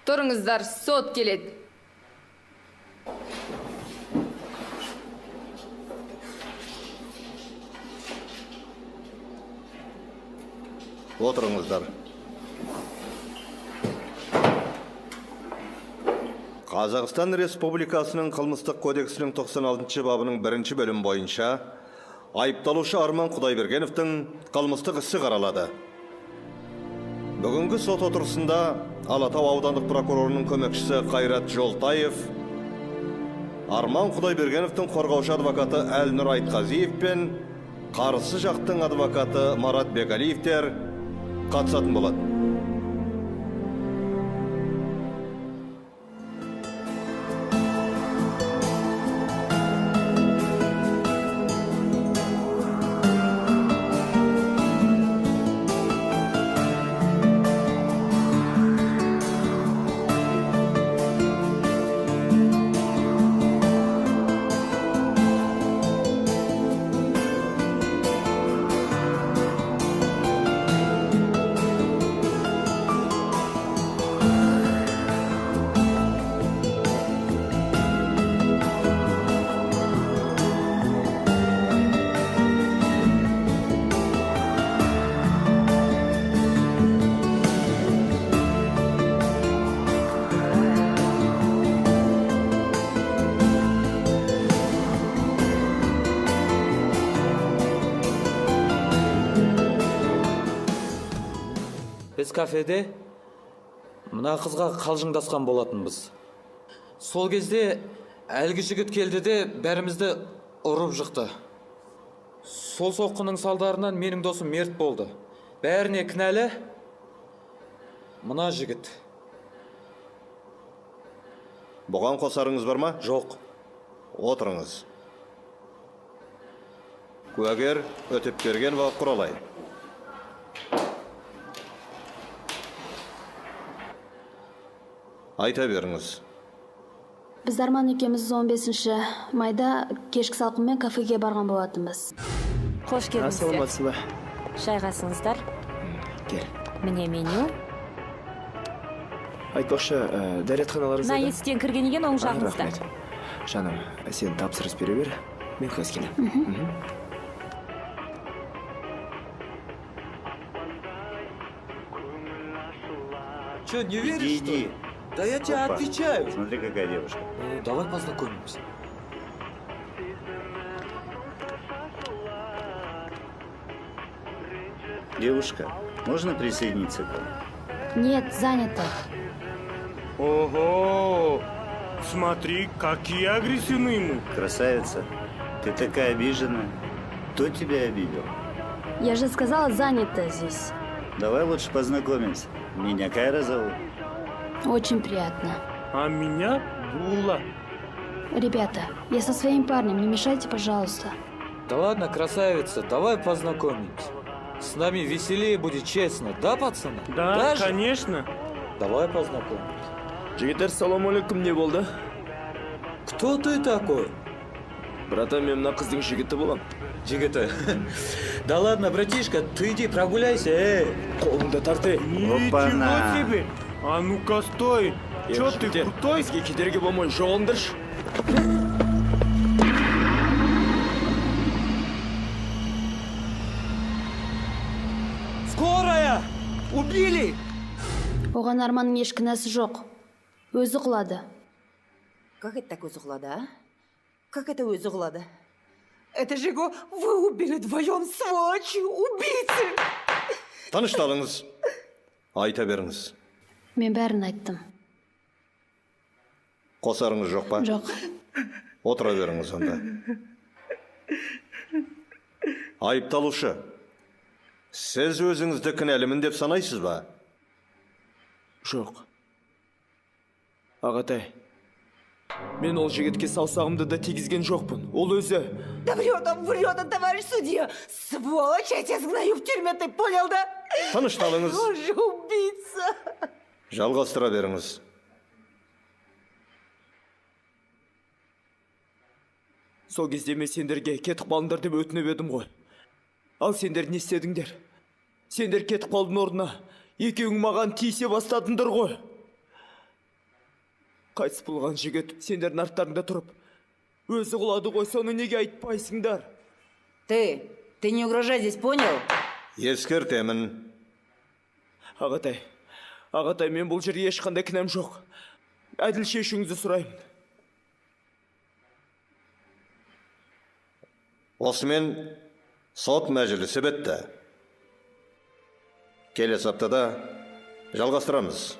Тұрыңыздар, сот келеді. Отырыңыздар. Қазақстан Республикасының қылмыстық кодексінің 96 бабының 1 бөлім бойынша айыпталушы Арман Құдайбергеновтың қылмыстық ісі қаралады. Бүгінгі сот отырысында Алатау аудандық прокурорының көмекшісі Қайрат Жолтаев, Арман Құдайбергеновтың қорғаушы адвокаты Әлнұр Айтқазиев пен қарсы жақтың адвокаты Марат Бекалиевтер қатысатын болады. Біз кафеде мына қызға қалжыңдасқан болатынбыз. Сол кезде әлгі жігіт келді де бәрімізді ұрып жықты. Сол соққының салдарынан менің досым мерт болды. Бәріне кінәлі мына жігіт. Бұған қосарыңыз бар ма? Жоқ. Отырыңыз. Куәгер Өтепбергенова Құралай. Айта беріңіз. Біз Арман екеуміз 15 майда кешкі салқынмен кафеге барған болатынбыз. Қош келдіңіздер. Ассалауматсыздар. Шайғасыңыздар. Кел. Міне меню. Айтпақшы, дәретханаларыңыз Мына қайда? есіктен кірген екен оң жағыңызда. Рахмет. Жаным, сен тапсырыс бере бер. Мен қазір келемін. Че, не веришь, что ли? Иди. Да я тебе Опа. отвечаю. Смотри, какая девушка. Ну, давай познакомимся. Девушка, можно присоединиться к вам? Нет, занято. Ого! Смотри, какие агрессивные ему. Красавица, ты такая обиженная. Кто тебя обидел? Я же сказала, занято здесь. Давай лучше познакомимся. Меня Кайра зовут. Очень приятно. А меня Була. Ребята, я со своим парнем, не мешайте, пожалуйста. Да ладно, красавица, давай познакомимся. С нами веселее будет, честно, да, пацаны? Да, Даже? конечно. Давай познакомимся. Жігіттер, салам алейкум, не болды? Кто ты такой? Братан, мен мына қыздың жігіті болам. Жігіті. Да ладно, братишка, ты иди прогуляйся, Қолыңды тарты. Ничего себе! А ну-ка, стой! Чё ты крутой? Бізге кедергі болмай жоғындырш. Скорая! Убили! Оған Арманның еш кінәсі жоқ. Өзі құлады. Как это так өзі құлады, а? Как это өзі құлады? Это же его вы убили вдвоем, сволочи, убийцы! Танышталыңыз. Айта беріңіз. Мен бәрін айттым. Қосарыңыз жоқ па? Жоқ. Отыра беріңіз онда. Айыпталушы, сіз өзіңізді кінәлімін деп санайсыз ба? Жоқ. Ағатай, мен ол жігітке саусағымды да тигізген жоқпын. Ол өзі. Да врет он, товарищ судья! Сволочь, я тебя сгною в тюрьме, ты понял, да? Танышталыңыз. Боже, убийца! Жалғастыра беріңіз. Сол кезде мен сендерге кетіп қалыңдар деп өтініп едім ғой. Ал сендер не істедіңдер? Сендер кетіп қалдың орнына. Екеуің маған тиісе бастадыңдар ғой. қайтыс болған жігіт сендердің арттарыңда тұрып өзі құлады ғой, соны неге айтпайсыңдар? Ты не угрожай здесь, понял? Ескертемін. Ағатай, мен бұл жерге ешқандай кінәм жоқ. Әділ шешуіңізді сұраймын. Осымен сот мәжілісі бітті. Келесі аптада жалғастырамыз.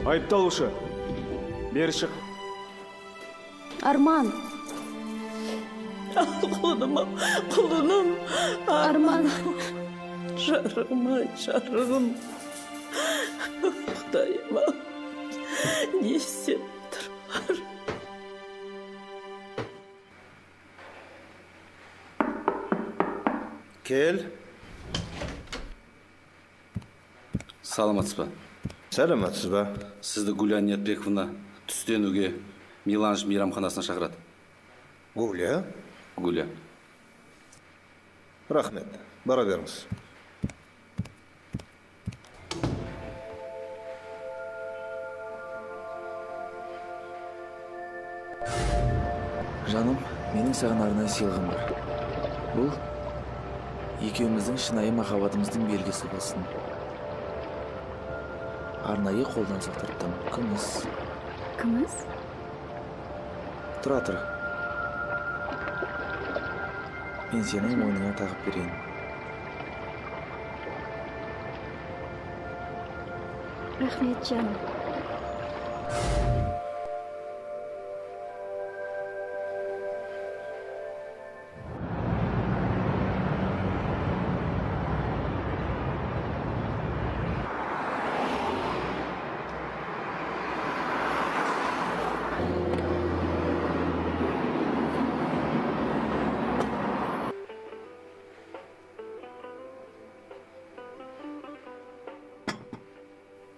Айыпталушы, бері шық. Арман. Құлыным. Арман. Жарығым. Құдайым, не істеп тұр? Кел. Саламатсыз ба? Сәлематсыз ба? Сізді Гүлия Ниетбековна түстенуге Миланж мейрамханасына шақырады. Гуля? Гуля. Рахмет. Бара беріңіз. Жаным, менің саған арнайы сыйлығым бар. Бұл екеуміздің шынайы махаббатымыздың белгісі болсын. Арнайы қолдан сақтырттым. Күміс. Күміс? Тұра тұр. Мен сенің мойныңа тағып берейін. Рахмет, жаным.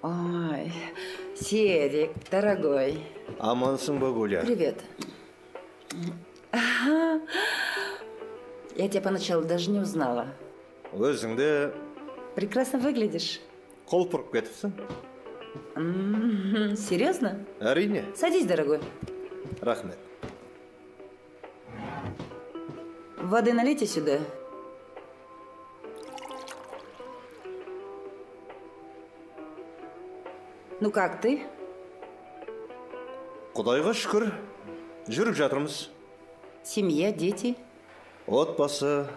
Ой, Серик, дорогой. Амансың ба, Гуля? Привет. Ага. Я тебя поначалу даже не узнала. Өзіңді Прекрасно выглядишь. қол бұрып кетіпсің. Серьезно? Әрине. Садись, дорогой. Рахмет. Воды налейте сюда. Ну как ты? Құдайға шүкір, жүріп жатырмыз. Семья, дети? Отбасы,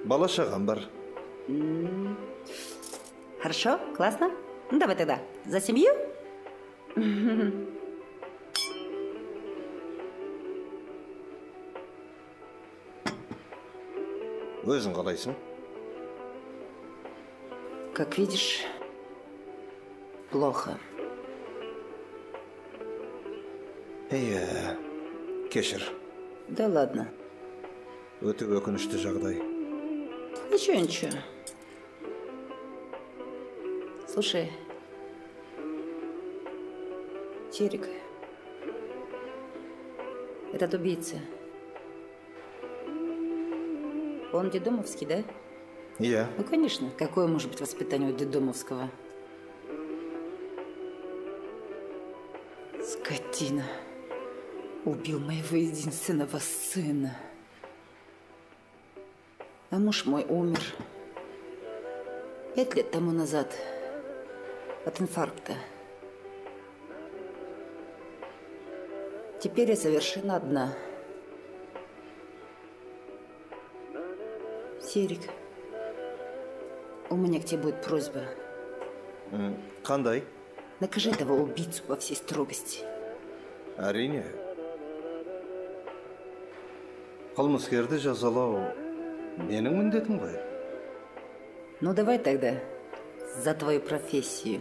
бала шағам бар. Хорошо, классно. Ну давай тогда. За семью? Өзің қалайсың? Как видишь, плохо. Кешір. Да ладно. Өте өкінішті жағдай. Ничего. Слушай, Серик, этот убийца, он детдомовский, да? Я. Ну, конечно. Какое может быть воспитание у детдомовского? Скотина. Убил моего единственного сына. А муж мой умер 5 лет тому назад от инфаркта. Теперь я совершенно одна. Серик, у меня к тебе будет просьба. Қандай? Накажи этого убийцу во всей строгости. Әрине. Қылмыскерді жазалау менің міндетім ғой. Ну давай тогда за твою профессию.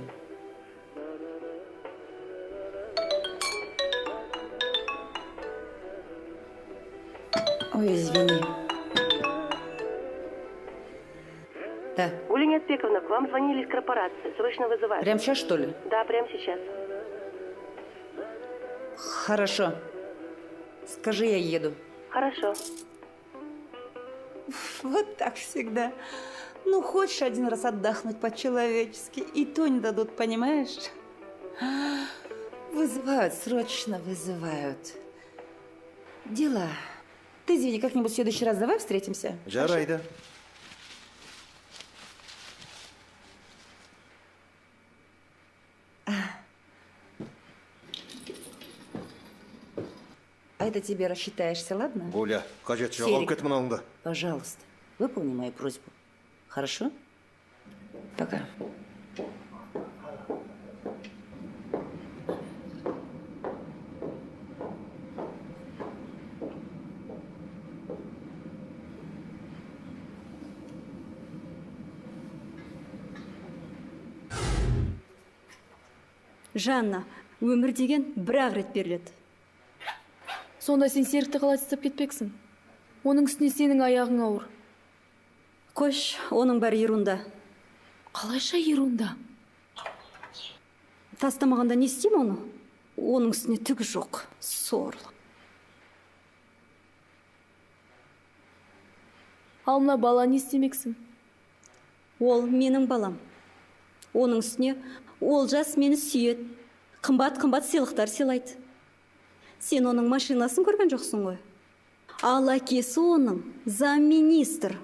Ой, извини. Да. Гуля Ниетбековна, к вам звонили из корпорации. Срочно вызывают. Прямо сейчас, что ли? Да, прямо сейчас. Хорошо. Скажи, я еду. Хорошо. Вот так всегда. Ну, хочешь один раз отдохнуть по-человечески, и то не дадут, понимаешь? Вызывают, срочно вызывают. Дела. Ты, извини, как-нибудь в следующий раз давай встретимся. Жарайды. Айда тебе рассчитаешься, ладно? Оля, қажет жоғалып Серик. кет мынауыңды. Пожалуйста, выполни мою просьбу. Хорошо? Пока. Жанна, өмір деген бір-ақ рет беріледі. Сонда сен Серікті қалай тастап кетпексің? Оның үстіне сенің аяғың ауыр. Қош, оның бәрі ерунда. Қалайша ерунда? Тастамағанда не істеймін оны? Оның үстіне түгі жоқ. Сорлы. Ал мына бала не істемексің? Ол менің балам. Оның үстіне Олжас мені сүйеді. Қымбат-қымбат сыйлықтар сыйлайды. Сен оның машинасын көрген жоқсың ғой. Ал әкесі оның замминистр.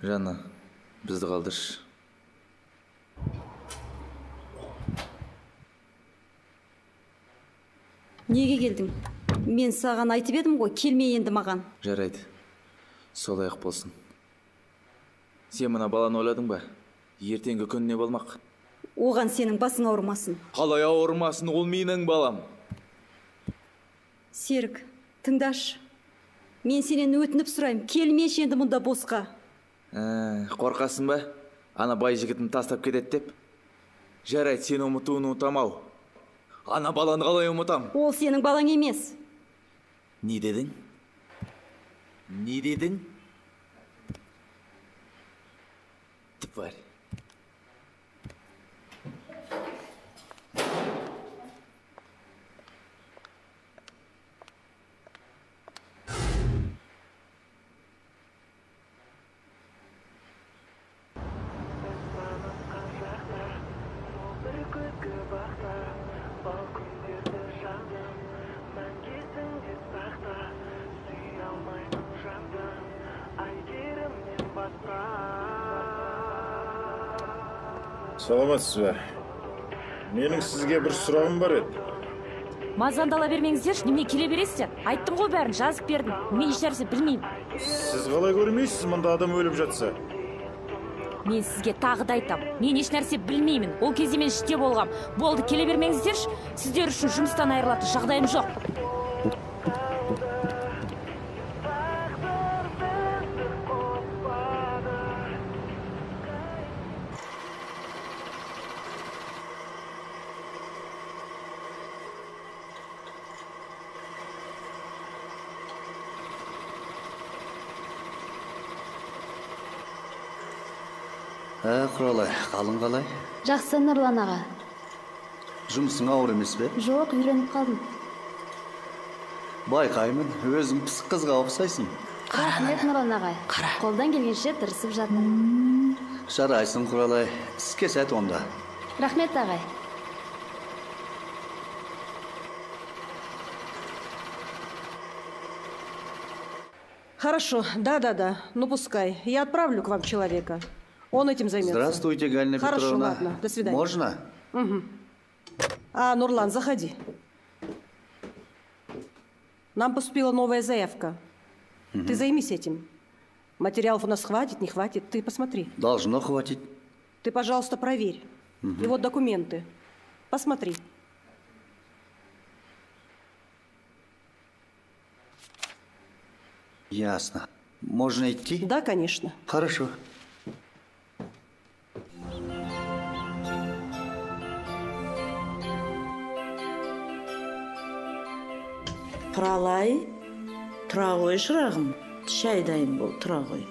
Жанна, бізді қалдыршы. Неге келдің? Мен саған айтып едім ғой, келмей енді маған. Жарайды. Солай ақ болсын. Сен мына баланы ойладың ба? Ертеңгі күн не болмақ? Оған сенің басың ауырмасын. Қалай ауырмасын, ол менің балам. Серік, тыңдашы. Мен сенен өтініп сұрайым, келмеші енді мұнда босқа. Қорқасың ба? Ана бай жігітін тастап кетеді деп. Жарайды, сен ұмытуын ұмытамау. Ана баланы қалай ұмытам? Ол сенің балаң емес. Не дедің? Не дедің? Тварь. Саламатсыз ба? Менің сізге бір сұрағым бар еді. Мазандала бермеңіздерші, неме келе бересіздер? Айттым ғой бәрін, жазып бердім. Мен ешнәрсе білмеймін. Сіз қалай көрмейсіз, мұнда адам өліп жатса? Мен сізге тағы да айтам. Мен ешнәрсе білмеймін. Ол кезде мен іште болғам. Болды, келе бермеңіздерші. Сіздер үшін жұмыстан айырылатын жағдайым жоқ. Құралай, қалың қалай? Жақсы, Нұрлан аға. Жұмысың ауыр емес бе? Жоқ, үйреніп қалдым. Байқаймын, өзің пысық қызға ұқсайсың. Рахмет, Нұрлан ағай. Қолдан келгенше тырысып жатырмын. Жарайсың, Құралай. Іске сәт онда. Рахмет, ағай. Хорошо, да. Ну пускай. Я отправлю к вам человека. Он этим займется. Здравствуйте, Галина Петровна. Хорошо, ладно. До свидания. Можно? Угу. Нурлан, заходи. Нам поступила новая заявка. Ты займись этим. Материалов у нас хватит, не хватит. Ты посмотри. Должно хватить. Ты, пожалуйста, проверь. И вот документы. Посмотри. Ясно. Можно идти? Да, конечно. Хорошо. Құралай, тұра ғой шырағым. Шай дайын бол, тұра ғой.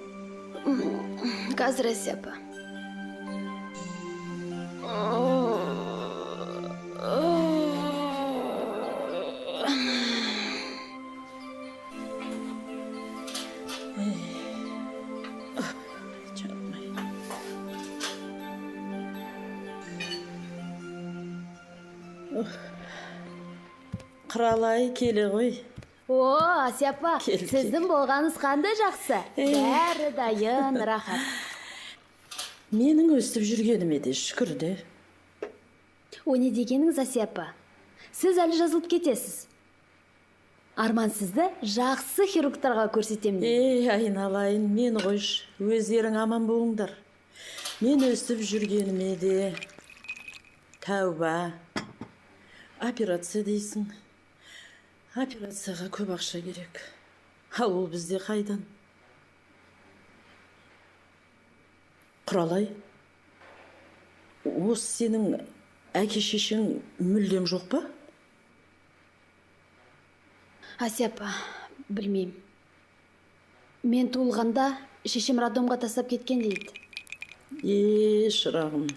Қазір әсі апа. Құралай келе ғой. О, Асияпа, сіздің болғаныңыз қандай жақсы. Бәрі дайын, рахат. Менің өстіп жүргеніме де шүкір де. О, не дегеніңіз, Асияпа? Сіз әлі жазылып кетесіз. Арман сізді жақсы хирургтарға көрсетемін. Айналайын, мен қойш, өздерің аман болыңдар. Мен өстіп жүргеніме де тәуба. Операция дейсің. Операцияға көп ақша керек. Ал ол бізде қайдан? Құралай, осы сенің әке-шешең мүлдем жоқ па? Асияпа, білмеймін. Мен туылғанда шешем роддомға тастап кеткен дейді. Шырағым.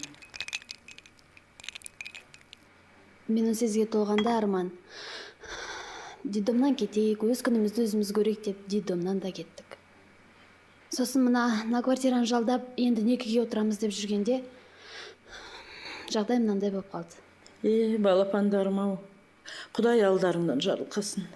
Мен сізге толғанда, Арман, детдомнан кетейік, өз күнімізді өзіміз көрейік деп детдомнан да кеттік. Сосын мына квартираны жалдап, енді некеге отырамыз деп жүргенде жағдай мынандай болып қалды. Балапандарым ау, Құдай алдарыңнан жарылқасын.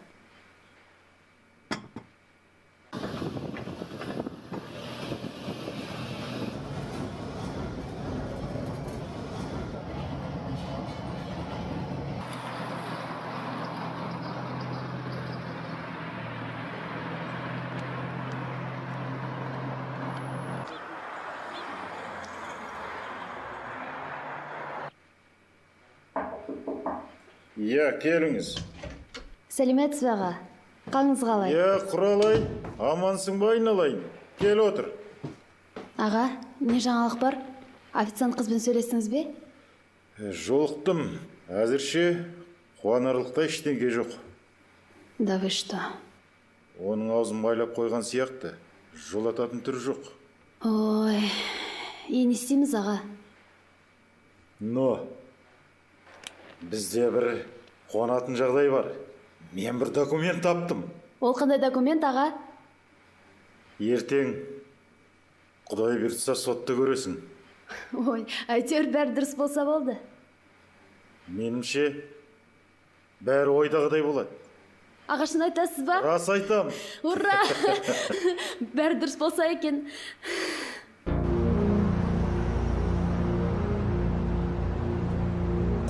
Келіңіз. Сәлеметсіз аға. Қалыңыз қалай? Құралай, амансың ба айналайын? Кел отыр. Аға, не жаңалық бар? Официант қызбен сөйлестіңіз бе? Жолықтым. Әзірше қуанарлықтай ештеңе жоқ. Да вы что? Оның аузын байлап қойған сияқты. Жолататын түрі жоқ. Ой, не істейміз аға? Бізде бір қуанатын жағдай бар. Мен бір документ таптым. Ол қандай документ, аға? Ертең Құдай бұйыртса сотты көресің. Ой, әйтеуір бәрі дұрыс болса болды. Меніңше бәрі ойдағыдай болады. Аға, шын айтасыз ба? Рас айтам. Ура! Бәрі дұрыс болса екен.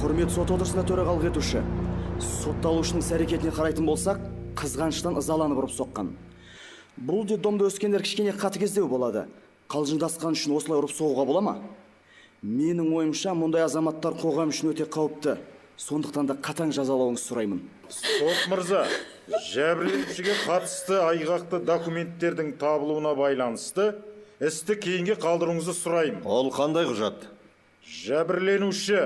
Құрмет сот отырысына төрағалық етуші. Сотталушының әрекетіне қарайтын болсақ, қызғаныштан ызаланып ұрып соққан. Бұл детдомда өскендер кішкене қатыгездеу болады. Қалжыңдасқан үшін осылай ұрып соғуға бола ма? Менің ойымша, мұндай азаматтар қоғам үшін өте қауіпті. Сондықтан да қатаң жазалауыңызды сұраймын. Сот мырза, жәбірленушіге қатысты айғақты документтердің табылуына байланысты істі кейінге қалдыруыңызды сұраймын. Ол қандай құжат? Жәбірленуші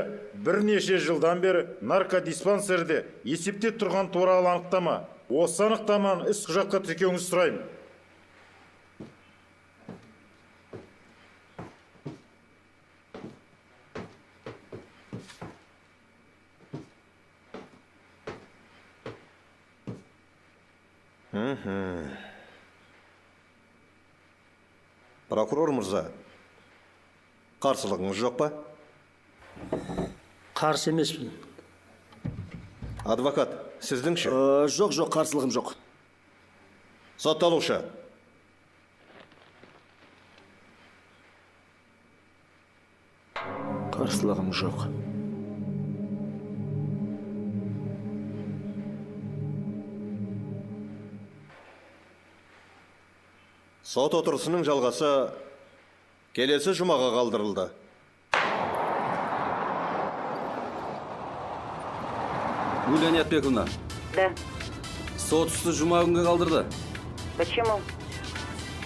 бірнеше жылдан бері наркодиспансерде есепте тұрған туралы анықтама. Осы анықтаманы іс құжатқа тіркеуіңізді сұраймын. Прокурор мырза, қарсылығыңыз жоқ па? Қарсы емеспін. Адвокат, сіздің ше? Жоқ, қарсылығым жоқ. Сотталушы. Қарсылығым жоқ. Сот отырысының жалғасы келесі жұмаға қалдырылды. Гүлия Ниятбековна. Да. Сот үсті жұма күнге қалдырды. Почему?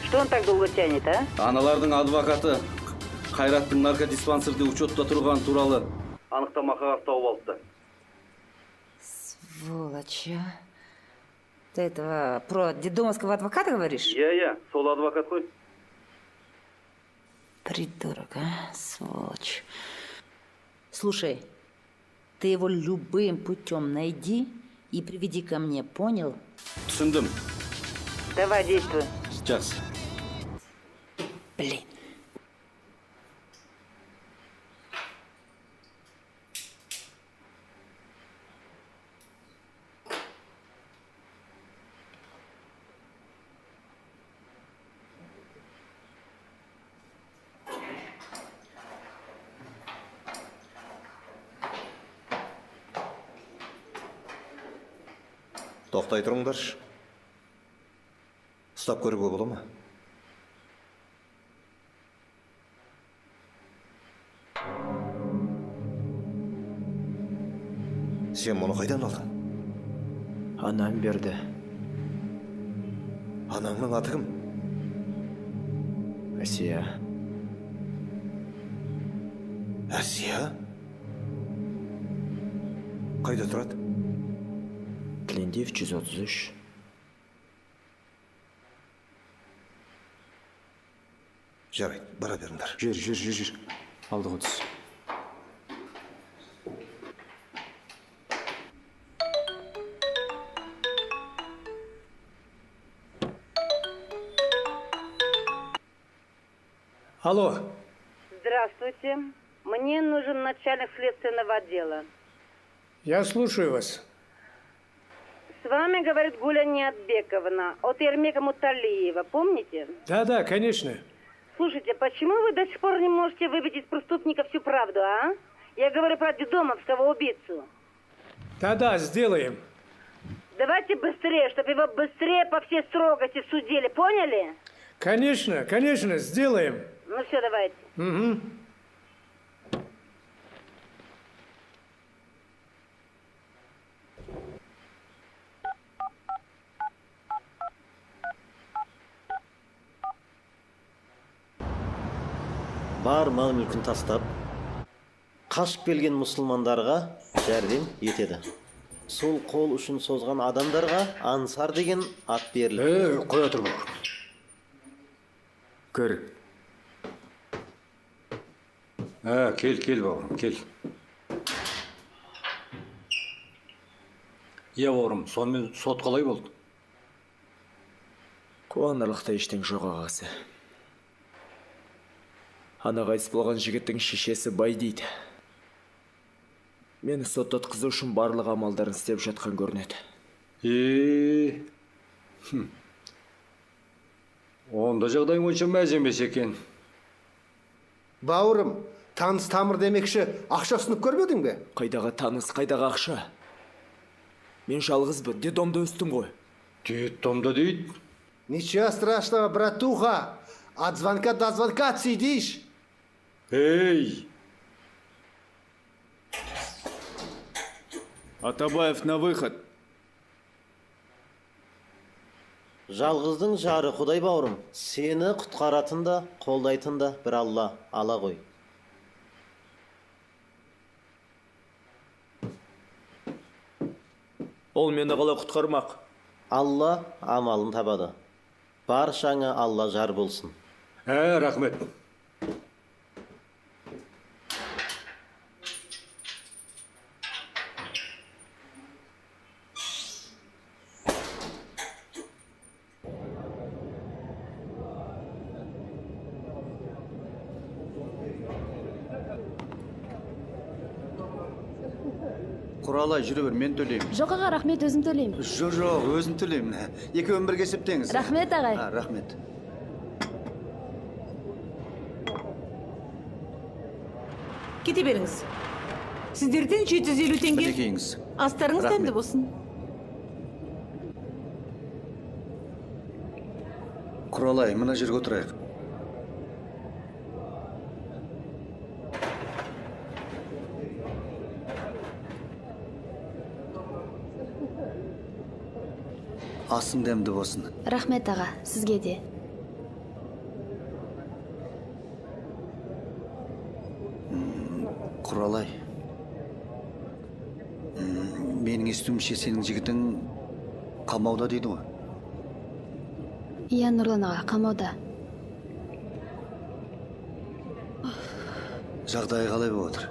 Что он так долго тянет, а? Аналардың адвокаты Қайраттың наркодиспансерде учетта тұрған туралы анықтама қағаз тауып алды. Сволочь, а? Ты этого про детдомовского адвоката говоришь? Я, сол адвокат қой. Придурок, а? Сволочь. Слушай, ты его любым путем найди и приведи ко мне, понял? Түсіндім. Давай, действуй. Жақсы. Блин. Тоқтай тұрыңдаршы. Ұстап көруге бола ма? Сен мұны қайдан алдың? Анам берді. Анаңның аты кім? Әсия. Әсия? Қайда тұрады? Тілендиев 133. Жарайды, бара беріңдер. Жүр. Алдыға түс. Алло. Здравствуйте. Мне нужен начальник следственного отдела. Я слушаю вас. С вами говорит Гуля Неотбековна от Ермека Муталиева. Помните? Да, конечно. Слушайте, почему вы до сих пор не можете выбить из преступника всю правду, а? Я говорю про детдомовского убийцу. Да, сделаем. Давайте быстрее, чтобы его быстрее по всей строгости судили. Поняли? Конечно, сделаем. Ну все, давайте. Угу. Бар мал мүлкін тастап, қашып келген мұсылмандарға жәрдем етеді. Сол қол үшін созған адамдарға ансар деген ат беріледі. Қоя тұр бұл. Көр. Кел бауырым, кел. Бауырым, сонымен сот қалай болды? Қуанарлықта ештең жоқ ағасы. Ана қайтыс болған жігіттің шешесі бай дейді. Мені соттатқызу үшін барлық амалдарын істеп жатқан көрінеді. Онда жағдай онша мәз емес екен. Бауырым, таныс тамыр демекші, ақша ұсынып көрмедің бе? Қайдағы таныс, қайдағы ақша? Мен жалғызбын, детдомда өстім ғой. Детдомда дейді? Ничего страшного, братуха. От звонка до звонка сидишь. Эй! Атабаев на выход. Жалғыздың жары Құдай бауырым, сені құтқаратын да, қолдайтын да бір Алла, ала ғой. Ол мені қалай құтқармақ? Алла амалын табады. Баршаңа Алла жар болсын. Рахмет. Құралай, жүре бер, мен төлеймін. Жоқ аға, рахмет, өзім төлеймін. Жоқ, өзім төлеймін. Екеуін бірге есептеңіз. Рахмет ағай. Рахмет. Кете беріңіз. Сіздерден 750 теңге. Бірекейіңіз. Астарыңыз дәмді болсын. Құралай, мына жерге отырайық. Асың дәмді болсын. Рахмет аға, сізге де. Құралай. Менің естуімше сенің жігітің қамауда дейді ғой. Иә, Нұрлан аға, қамауда. Жағдайы қалай болып отыр?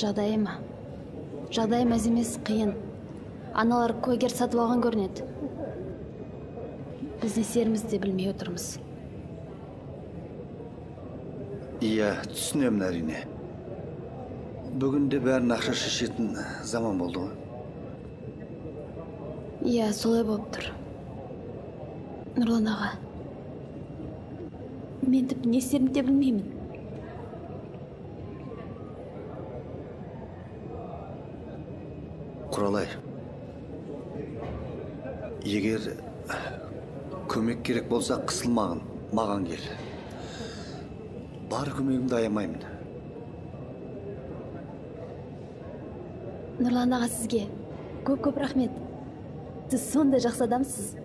Жағдайы ма? Жағдайы мәз емес, қиын. Аналар куәгер сатып алған көрінеді. Біз не істерімізді де білмей отырмыз. Иә, түсінемін әрине. Бүгінде бәрін ақша шешетін заман болды ғой. Иә, солай болып тұр. Нұрлан аға, мен тіпті не істерімді де білмеймін. Құралай, егер көмек керек болса қысылмағын, маған кел. Бар көмегімді аямаймын. Нұрлан аға, сізге көп рахмет. Сіз сондай жақсы адамсыз.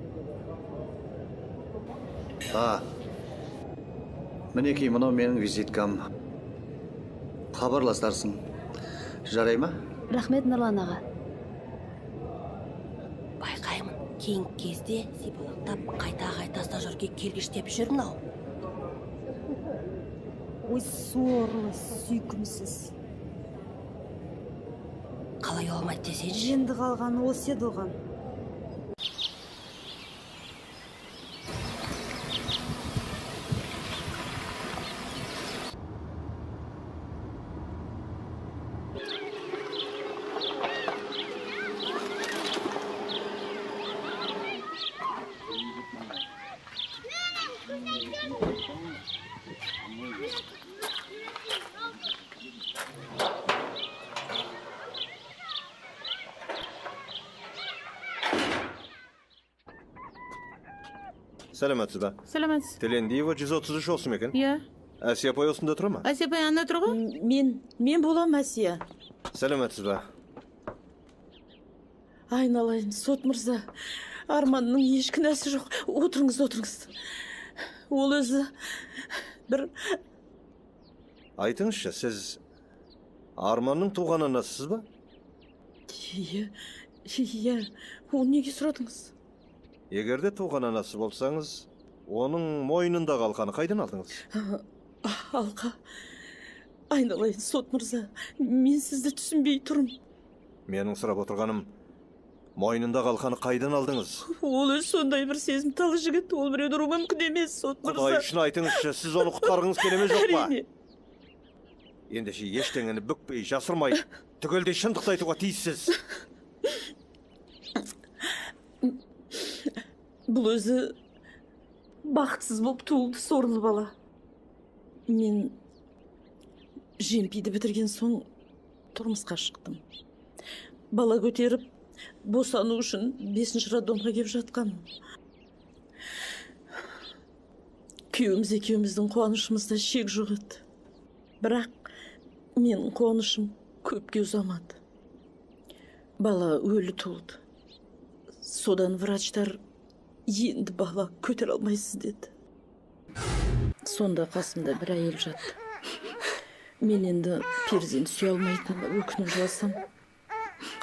Мінекей, мынау менің визиткам. Хабарласарсың. Жарай ма? Рахмет, Нұрлан аға. Байқаймын, кейінгі кезде сипалақтап қайта стажерге келгіштеп жүр мынау. Ой, сорлы, сүйкімсіз. Қалай олмайды десен? Енді қалған осы еді оған. Сәлеметсіз ба? Сәлеметсіз. Телендиева 133 olsun екен? Иә. Әсия апай осында тұра ма? Әсия апай анда тұр ғой? Мен болам, Әсия. Сәлеметсіз ба? Айналайын, сот мырза. Арманның еш кінәсі жоқ. Отырыңыз. Ол өзі бір... Айтыңызшы, сіз Арманның туған анасысыз ба? Иә. Оны неге сұрадыңыз? Егерде туған анасы болсаңыз, оның мойнында қалқаны қайдан алдыңыз? Алқа. Айналайын, сот мырза. Мен сізді түсінбей тұрмын. Менің сұрап отырғаным, мойнында қалқаны қайдан алдыңыз? Ол өз сондай бір сезімтал жігіт, ол біреуді ұру мүмкін емес, сот мырза. Құдай үшін айтыңызшы, сіз оны құтқарғыңыз келе ме, жоқ па? Әрине. Ендеше ештеңені бүкпей, жасырмай, түгелдей шындықты айтуға тиіссіз. Бұл өзі бақытсыз болып туылды, сорлы бала. Мен жемпиді бітірген соң тұрмысқа шықтым. Бала көтеріп, босану үшін 5-ші роддомға кеп жатқанмын. Күйеуіміз екеуміздің қуанышымызда шек жоқ еді. Бірақ менің қуанышым көпке ұзамады. Бала өлі туылды. Содан врачтар енді бала көтер алмайсыз деді. Сонда қасымда бір әйел жатты. Мен енді перзент сүйе алмайтынына өкініп жыласам,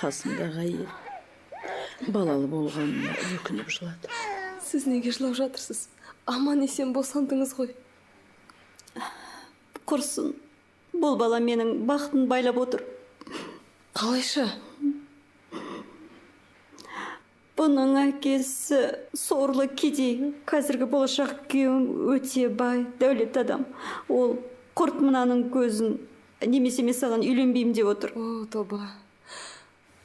қасымдағы әйел балалы болғанына өкініп жылады. Сіз неге жылап жатырсыз? Аман есен босандыңыз ғой. Құрсын, бұл бала менің бақытын байлап отыр. Қалайша? Бұның әкесі сорлы кедей, қазіргі болашақ күйеуім өте бай, дәулет адам. Ол құрт мынаның көзін немесе мен саған үйленбеймін деп отыр. О, тоба.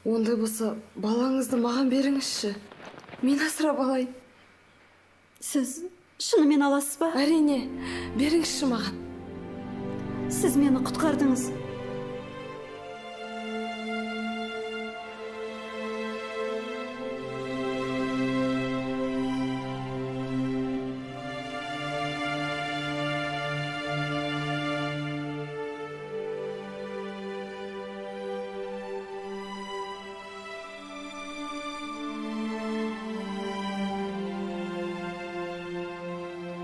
Ондай болса, балаңызды маған беріңізші. Мен асырап алайын. Сіз шынымен аласыз ба? Әрине, беріңізші маған. Сіз мені құтқардыңыз.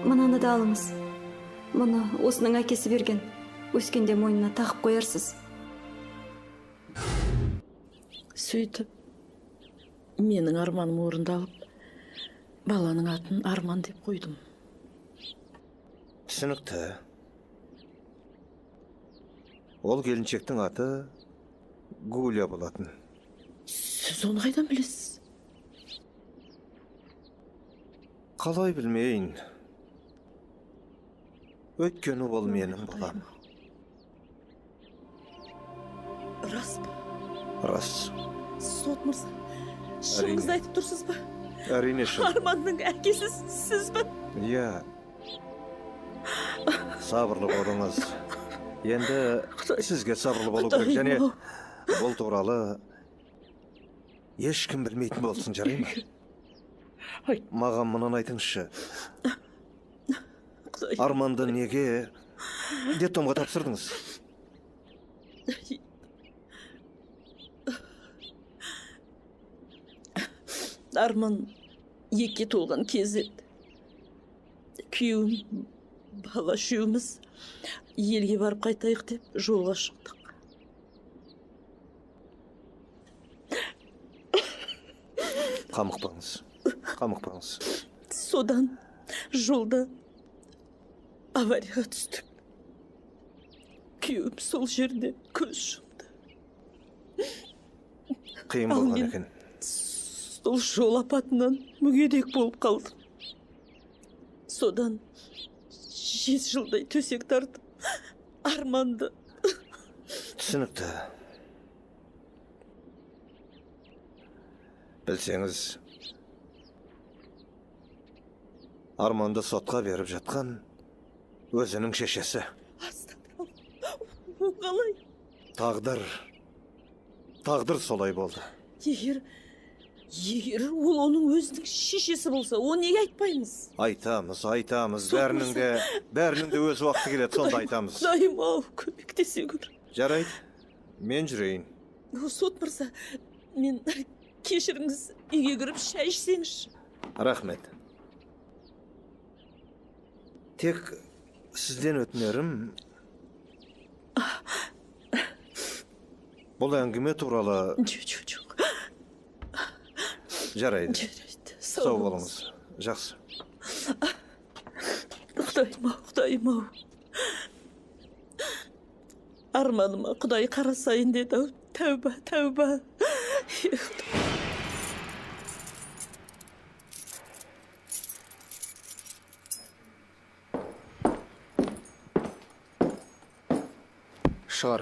Мынаны да алыңыз. Мұны осының әкесі берген. Өскенде мойнына тағып қоярсыз. Сөйтіп, менің арманым орындалып, баланың атын Арман деп қойдым. Түсінікті. Ол келіншектің аты Гуля болатын. Сіз оны қайдан білесіз? Қалай білмейін. Өйткені ол менің балам. Рас па? Рас. Сот мырза, шыңызды айтып тұрсыз ба? Әрине шын. Арманның әкесі сіз ба? Иә. Сабырлы болыңыз. Енді сізге сабырлы болу керек, және бұл туралы ешкім білмейтін болсын, жарай ма? Маған мынаны айтыңызшы. Арманды неге детдомға тапсырдыңыз? Арман екі толған кезі күйеуім бала үшеуміз елге барып қайтайық деп жолға шықтық. Қамықпаңыз. Содан жолда аварияға түстік. Күйеуім сол жерде көз жұмды. Қиын болған екен. Сол жол апатынан мүгедек болып қалдым. Содан 7 жылдай төсек тартып, Арманды. Түсінікті. Білсеңіз, Арманды сотқа беріп жатқан өзінің шешесі. Қалай? Тағдыр солай болды. Егер ол оның өзінің шешесі болса, оны неге айтпаймыз? Айтамыз. Бәрінің де өз уақыты келеді, сонда айтамыз. Құдайым-ау, көмектесе көр. Жарайды, мен жүрейін. Сот мырза, мен кешіріңіз, үйге кіріп шай ішсеңізші. Рахмет. Тек сізден өтінерім, бұл әңгіме туралы... Жоқ. Жарайды. Сау болыңыз. Жақсы. Құдайым-ау. Арманыма Құдай қарасайын деді. Тәуба. Шығар.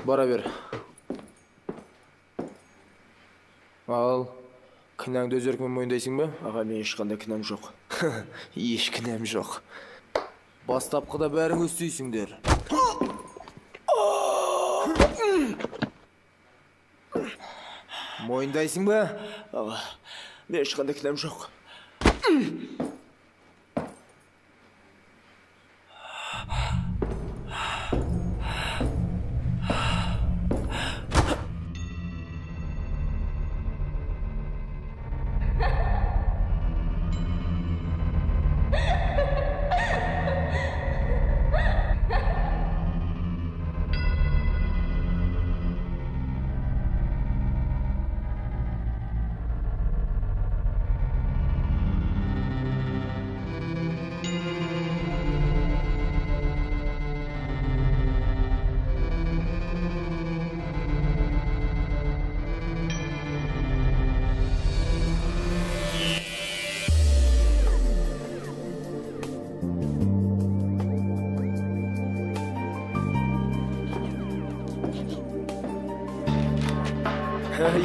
Бара бер. Ал, кінәңді өз еркімен мойындайсың ба? Аға, мен ешқандай кінәм жоқ. Еш кінәм жоқ. Бастапқыда бәрің өстейсіңдер. Мойындайсың ба? Аға, мен ешқандай кінәм жоқ.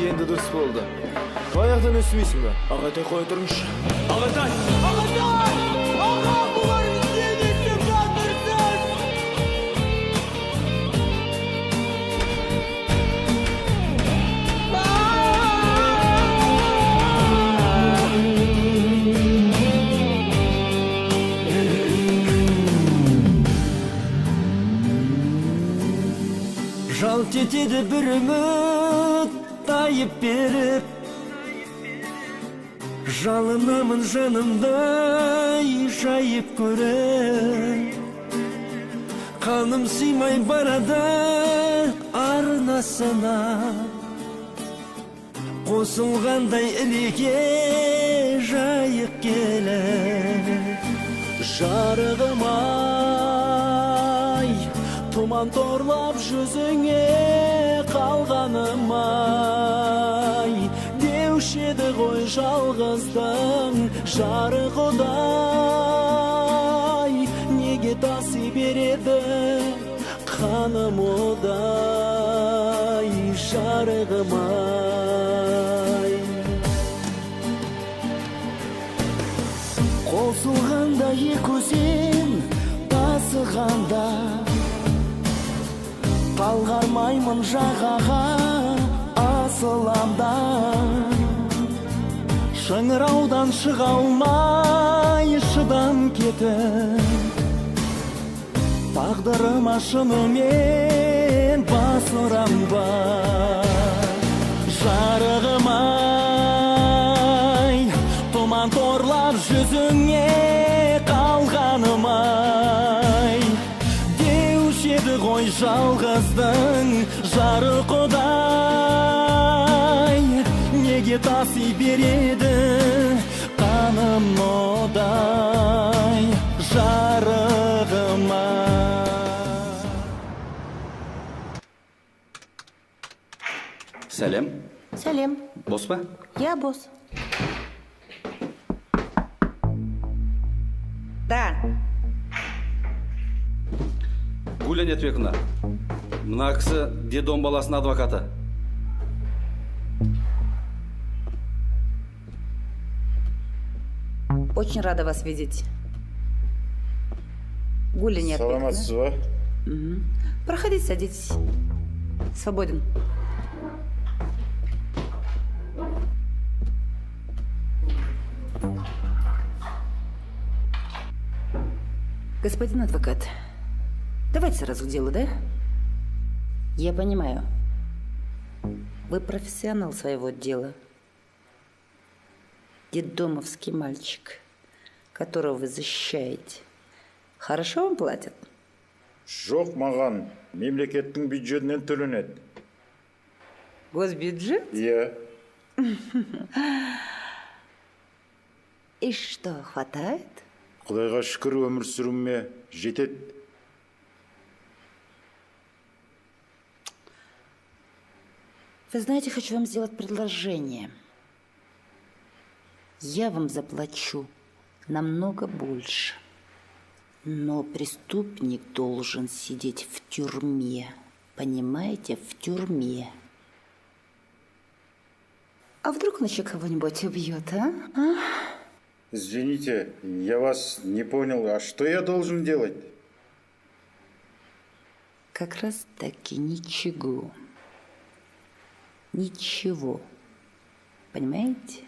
Енді дұрыс болды. Баяғыдан өсімейсің ба? Ағатай, қоя тұрыңызшы. Ағатай! Аға, бұлар бізде несіп жатырсыз? Жалт етеді бір үміт тайып беріп, жалынамын жанымдай жайып көріп, қаным сыймай барады арнасына, қосылғандай ілеге жайып келіп. Жарығым-ай, тұман торлап жүзіңе қалғаным-ай, деуші еді ғой жалғыздың жарығыдай, неге таси береді қаным одай, жарығым-ай. Қосылғанда екі өзен тасығанда, қалғармаймын жағаға асыламдан. Шыңыраудан шыға алмай шыдам кетіп, тағдырыма шынымен бас ұрам ба. Жарығым-ай, тұман торлап жүзіңе қалғаным-ай. Деуші еді ғой жалғыздың жары құдай. Неге таси береді қаным одай, жарығым-ай. Сәлем. Сәлем. Бос па? Я босс. Да. Гуля Нетбековна, мына кісі дедом баласының адвокаты. Очень рада вас видеть. Гуля Нетбековна. Саламатсыз ба? Проходите, садитесь. Свободен. Господин адвокат, давайте сразу к делу, да? Я понимаю. Вы профессионал своего дела. Детдомовский мальчик, которого вы защищаете. Хорошо вам платят? Жоқ, маған мемлекеттің бюджетінен төленеді. Госбюджет? Иә. И что, хватает? Құдайға шүкір, өмір сүруіме жетеді. Вы знаете, хочу вам сделать предложение. Я вам заплачу намного больше. Но преступник должен сидеть в тюрьме. Понимаете, в тюрьме. А вдруг он еще кого-нибудь убьет, а? Извините, я вас не понял. А что я должен делать? Как раз таки ничего. Ничего. Понимаете?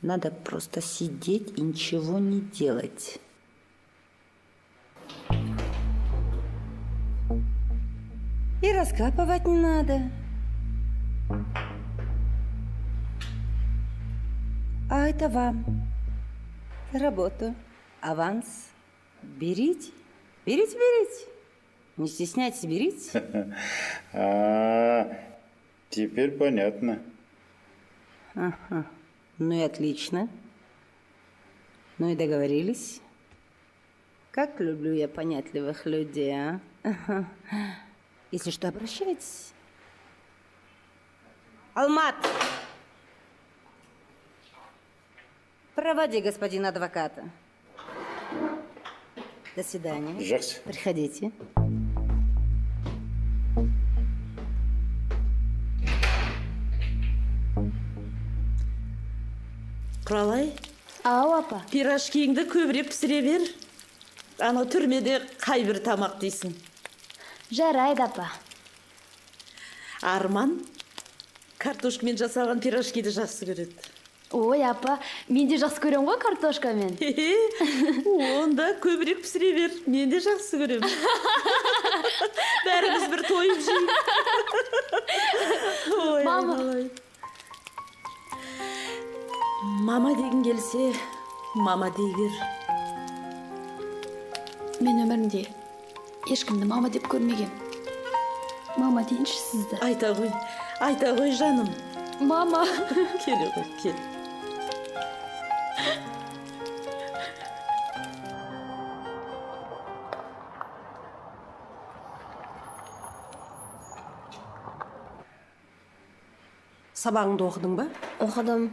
Надо просто сидеть и ничего не делать. И раскапывать не надо. А это вам. За работу. Аванс. Берите. Берите, берите. Не стесняйтесь, берите. Теперь понятно. Ага. Ну и отлично. Ну и договорились. Как люблю я понятливых людей, а? Ага. Если что, обращайтесь. Алмат! Проводи господина адвоката. До свидания. Жақсы. Приходите. Құралай? Ау, апа. Пирожкиіңді көбірек пісіре бер. Ана түрмеде қай бір тамақ дейсің? Жарайды, апа. Арман картошкамен жасалған пирожкиді жақсы көреді. Ой, апа, мен де жақсы көрем ғой картошкамен. Онда көбірек пісіре бер, мен де жақсы көрем. Бәріміз бір тойып жейік. Мама. Мама деген келсе, мама дей бер. Мен өмірімде ешкімді мама деп көрмегем. Мама дейінші сізді. Айта ғой жаным. Мама. Келе ғой, кел. Сабағыңды оқыдың ба? Оқыдым.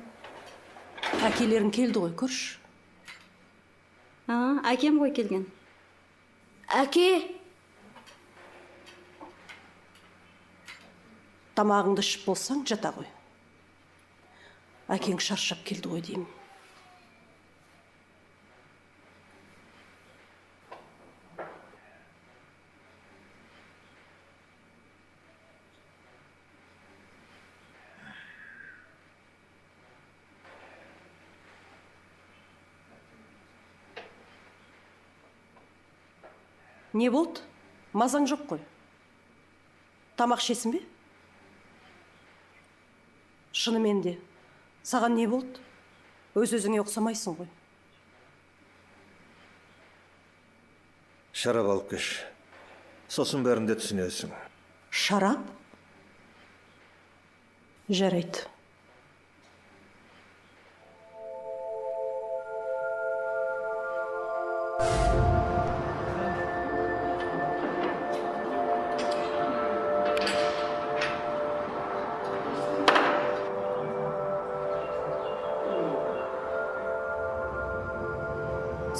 Әкелерің келді ғой, көрш. Әкем ғой келген. Әке! Тамағыңды ішіп болсаң, жата ғой. Әкең шаршап келді ғой деймін. Не болды? Мазаң жоқ қой. Тамақ ішесің бе? Шынымен де, саған не болды? Өз-өзіңе ұқсамайсың ғой. Шарап алып кеш. Сосын бәрінде түсінесің. Шарап? Жарайды.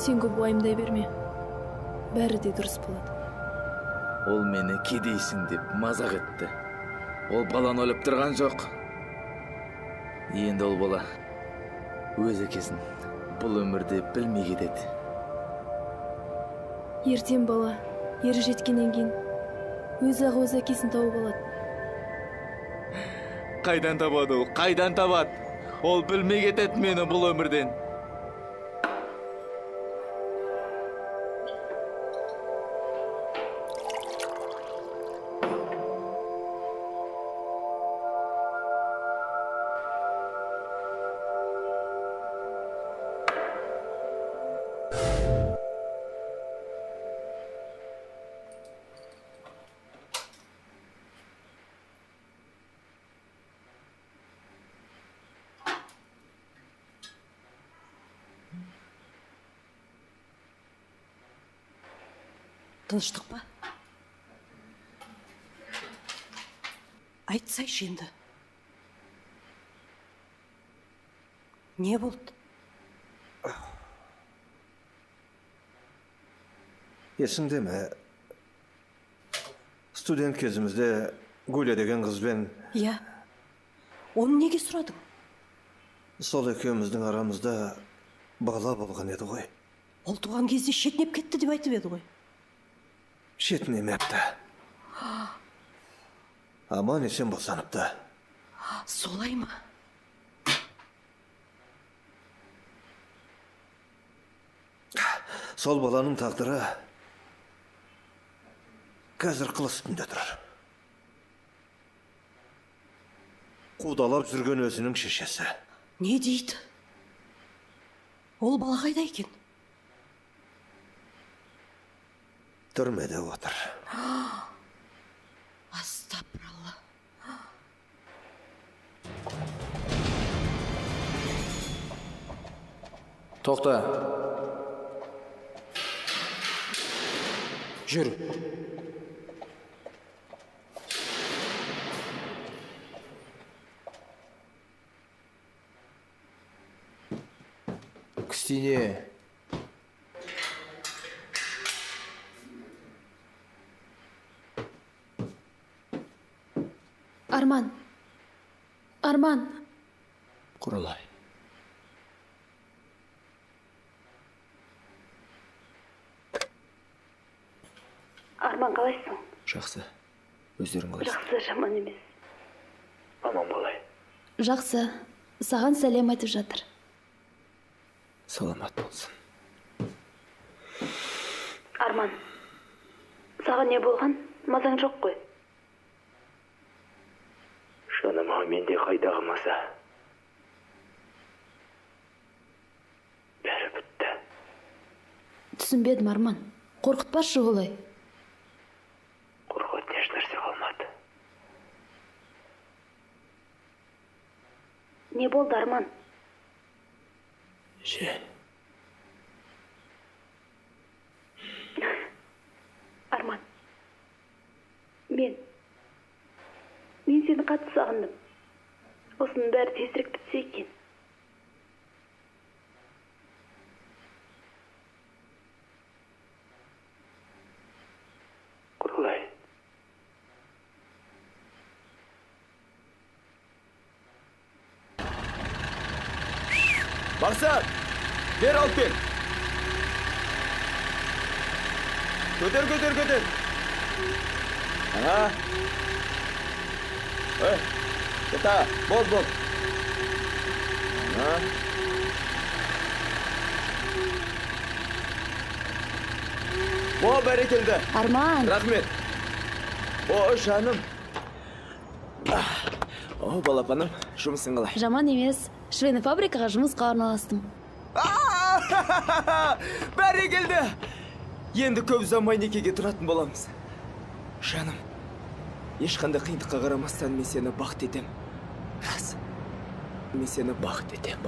Сен көп уайымдай берме. Бәрі де дұрыс болады. Ол мені кедейсің деп мазақ етті. Ол баланы ойлап тұрған жоқ. Енді ол бала өз әкесін бұл өмірде білмей кетеді. Ертең бала ері жеткеннен кейін өз-ақ өз әкесін тауып алады. Қайдан табады ол? Қайдан табады? Ол білмей кетеді мені бұл өмірден. Тыныштық па? Айтсайшы енді. Не болды? Есіңде ме? Студент кезімізде Гуля деген қызбен... Иә. Оны неге сұрадың? Сол екеуміздің арамызда бала болған еді ғой. Ол туған кезде шетінеп кетті деп айтып еді ғой. Шетінемепті. Аман есен босаныпты. Солай ма? Сол баланың тағдыры қазір қыл үстінде тұр. Қудалап жүрген өзінің шешесі. Не дейді? Ол бала қайда екен? Түрмеде отыр. Астапыралла. Тоқта. Жүр. Ксения. Арман. Құралай. Арман, қалайсың? Жақсы. Өздерің қалайсың? Жақсы, жаман емес. Мамам қалай? Жақсы. Саған сәлем айтып жатыр. Саламат болсын. Арман, саған не болған? Мазаң жоқ қой. Жаныма менде қайдағы маза. Бәрі бітті. Түсінбедім, Арман. Қорқытпашы олай. Қорқатын еш нәрсе қалмады. Не болды, Арман? Жен. Арман, мен сені қатты сағындым. Осының бәрі тезірек бітсе екен. Құралай. Мақсат! Бер алып бер! Көтер! Ана! Кета, бол. Ана! О, бәрекелді. Арман. Рахмет. О, жаным. О, балапаным, жұмысың қалай? Жаман емес. Швейный фабрикаға жұмысқа орналастым. Бәрекелді. Енді көп ұзамай некеге тұратын боламыз. Жаным, ешқандай қиындыққа қарамастан мен сені бақыт етем. Рас. Мен сені бақыт етем.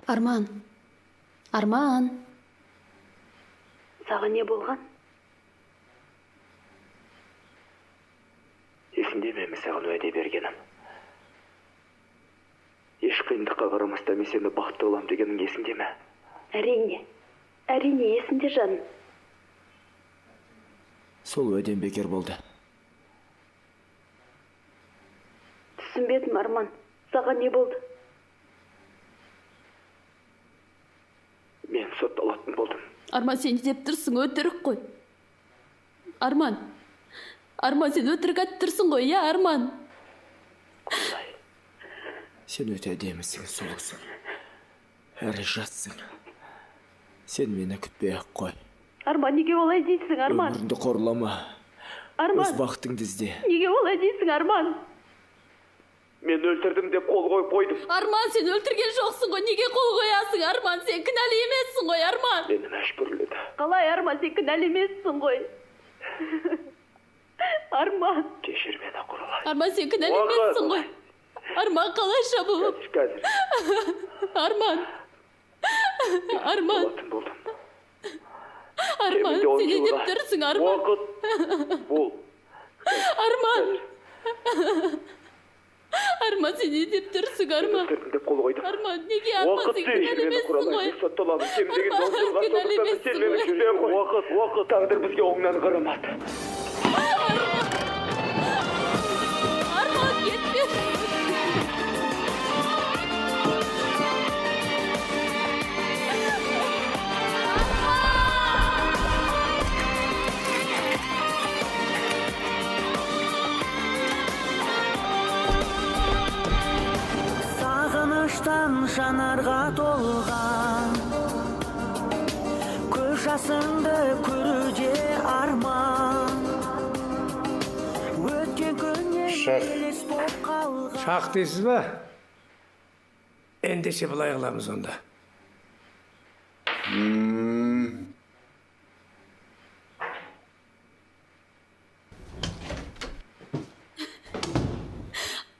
Арман. Арман. Саған не болған? Есінде мен саған уәде бергенім. Еш қиындыққа қарамастан мен сені бақытты болам дегенің есінде ме? Әрине. Әрине есінде жаным. Сол уәдем бекер болды. Түсінбедім, Арман. Саған не болды? Мен сотталатын болдым. Арман, сен деп тұрсың, өтірік қой. Арман. Арман, сен өтірік айтып тұрсың ғой, я, Арман. Құлай. Сен өте әдемісің, сұлусың. Әрі жассың. Сен мені күтпей-ақ қой. Арман, неге олай дейсің, Арман? Өміріңді қорлама. Арман. Өз бақытыңды ізде. Неге олай дейсің, Арман? Мен өлтірдім деп қол қойып қойдым. Арман, сен өлтірген жоқсың ғой, неге қол қоясың, Арман? Сен кінәлі емессің ғой, Арман. Мені мәжбүрледі. Қалай, Арман, сен кінәлі емессің ғой. Арман. Кешір мені, Құралай. Арман, сен кінәлі емессің ғой. Арман, қалайша бұл? Қазір. Арман. Арман. Болатын болдым. Арман, сен не деп тұрсың, Арман? Уақыт бол. Арман. Арман, сен не деп тұрсың, Арман? Өлтірдім деп қол қойдым. Арман, неге Арман, сен кінәлі емессің ғой? Арман, кінәлі емессің ғой? Уақыт, тағдыр бізге оңнан қарамады. Арман, кетпе. Сағыныштан жанарға толған көз жасыңды көруде арман өткен күннен елес боп қалған. Шақ дейсіз ба? Ендеше былай қыламыз онда.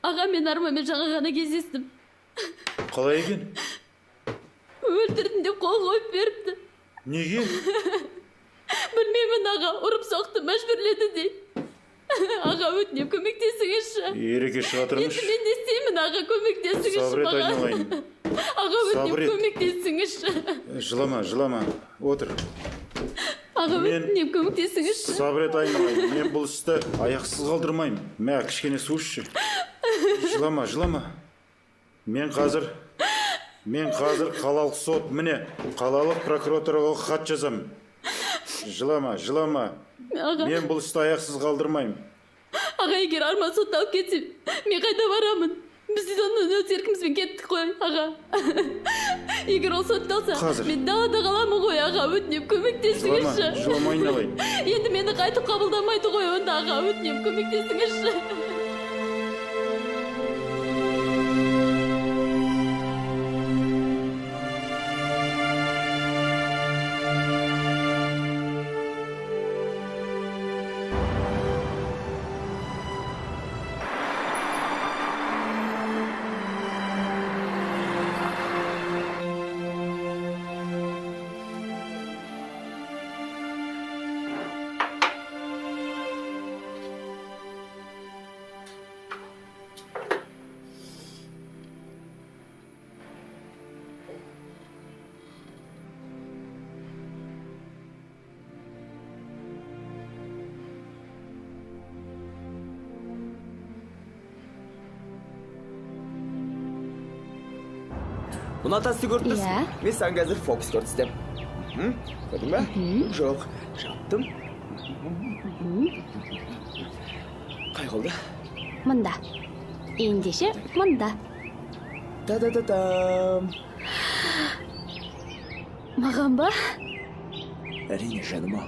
Аға, мен Арманмен жаңа ғана кездестім. Қалай екен? Өлтірдім деп қол қойып беріпті. Неге? Білмеймін, аға, ұрып соқты, мәжбүрледі дейді. Аға, өтінем, көмектесіңізші. Ереке шығатырмыш. Енді мен не істеймін, аға, көмектесіңізші маған. Сабырет айналайын. Аға, өтінем, көмектесіңізші. Жылама, отыр. Аға, өтінем, көмектесіңізші. Сабырет айналайын. Мен бұл істі аяқсыз қалдырмайым. Мә, кішкене су ішші. Жылама. Мен қазір қалалық сот, міне, қалалық прокуратураға хат жазам. Жылама. Мен бұл істі аяқсыз қалдырмайым. Аға, егер Арман сотталып кетсем, мен қайда барамын? Біз онdan өз еркімізбен кеттік қой, аға. Егер ол сотталса, мен далада қаламын ғой, аға, өтінем, көмектесіңізші. Жылама айналайын. Енді мені қайтып қабылдамайды ғой, онда, аға, өтінем, көмектесіңізші. Бұны атасы көрдіңіз? Иә. Мен саған қазір фокус көрсетем. Көрдің бе? Жоқ, жаптым. Қай қолда? Мында. Ендеше мында. Та-да-да-дам. Маған ба? Әрине, жаным ау.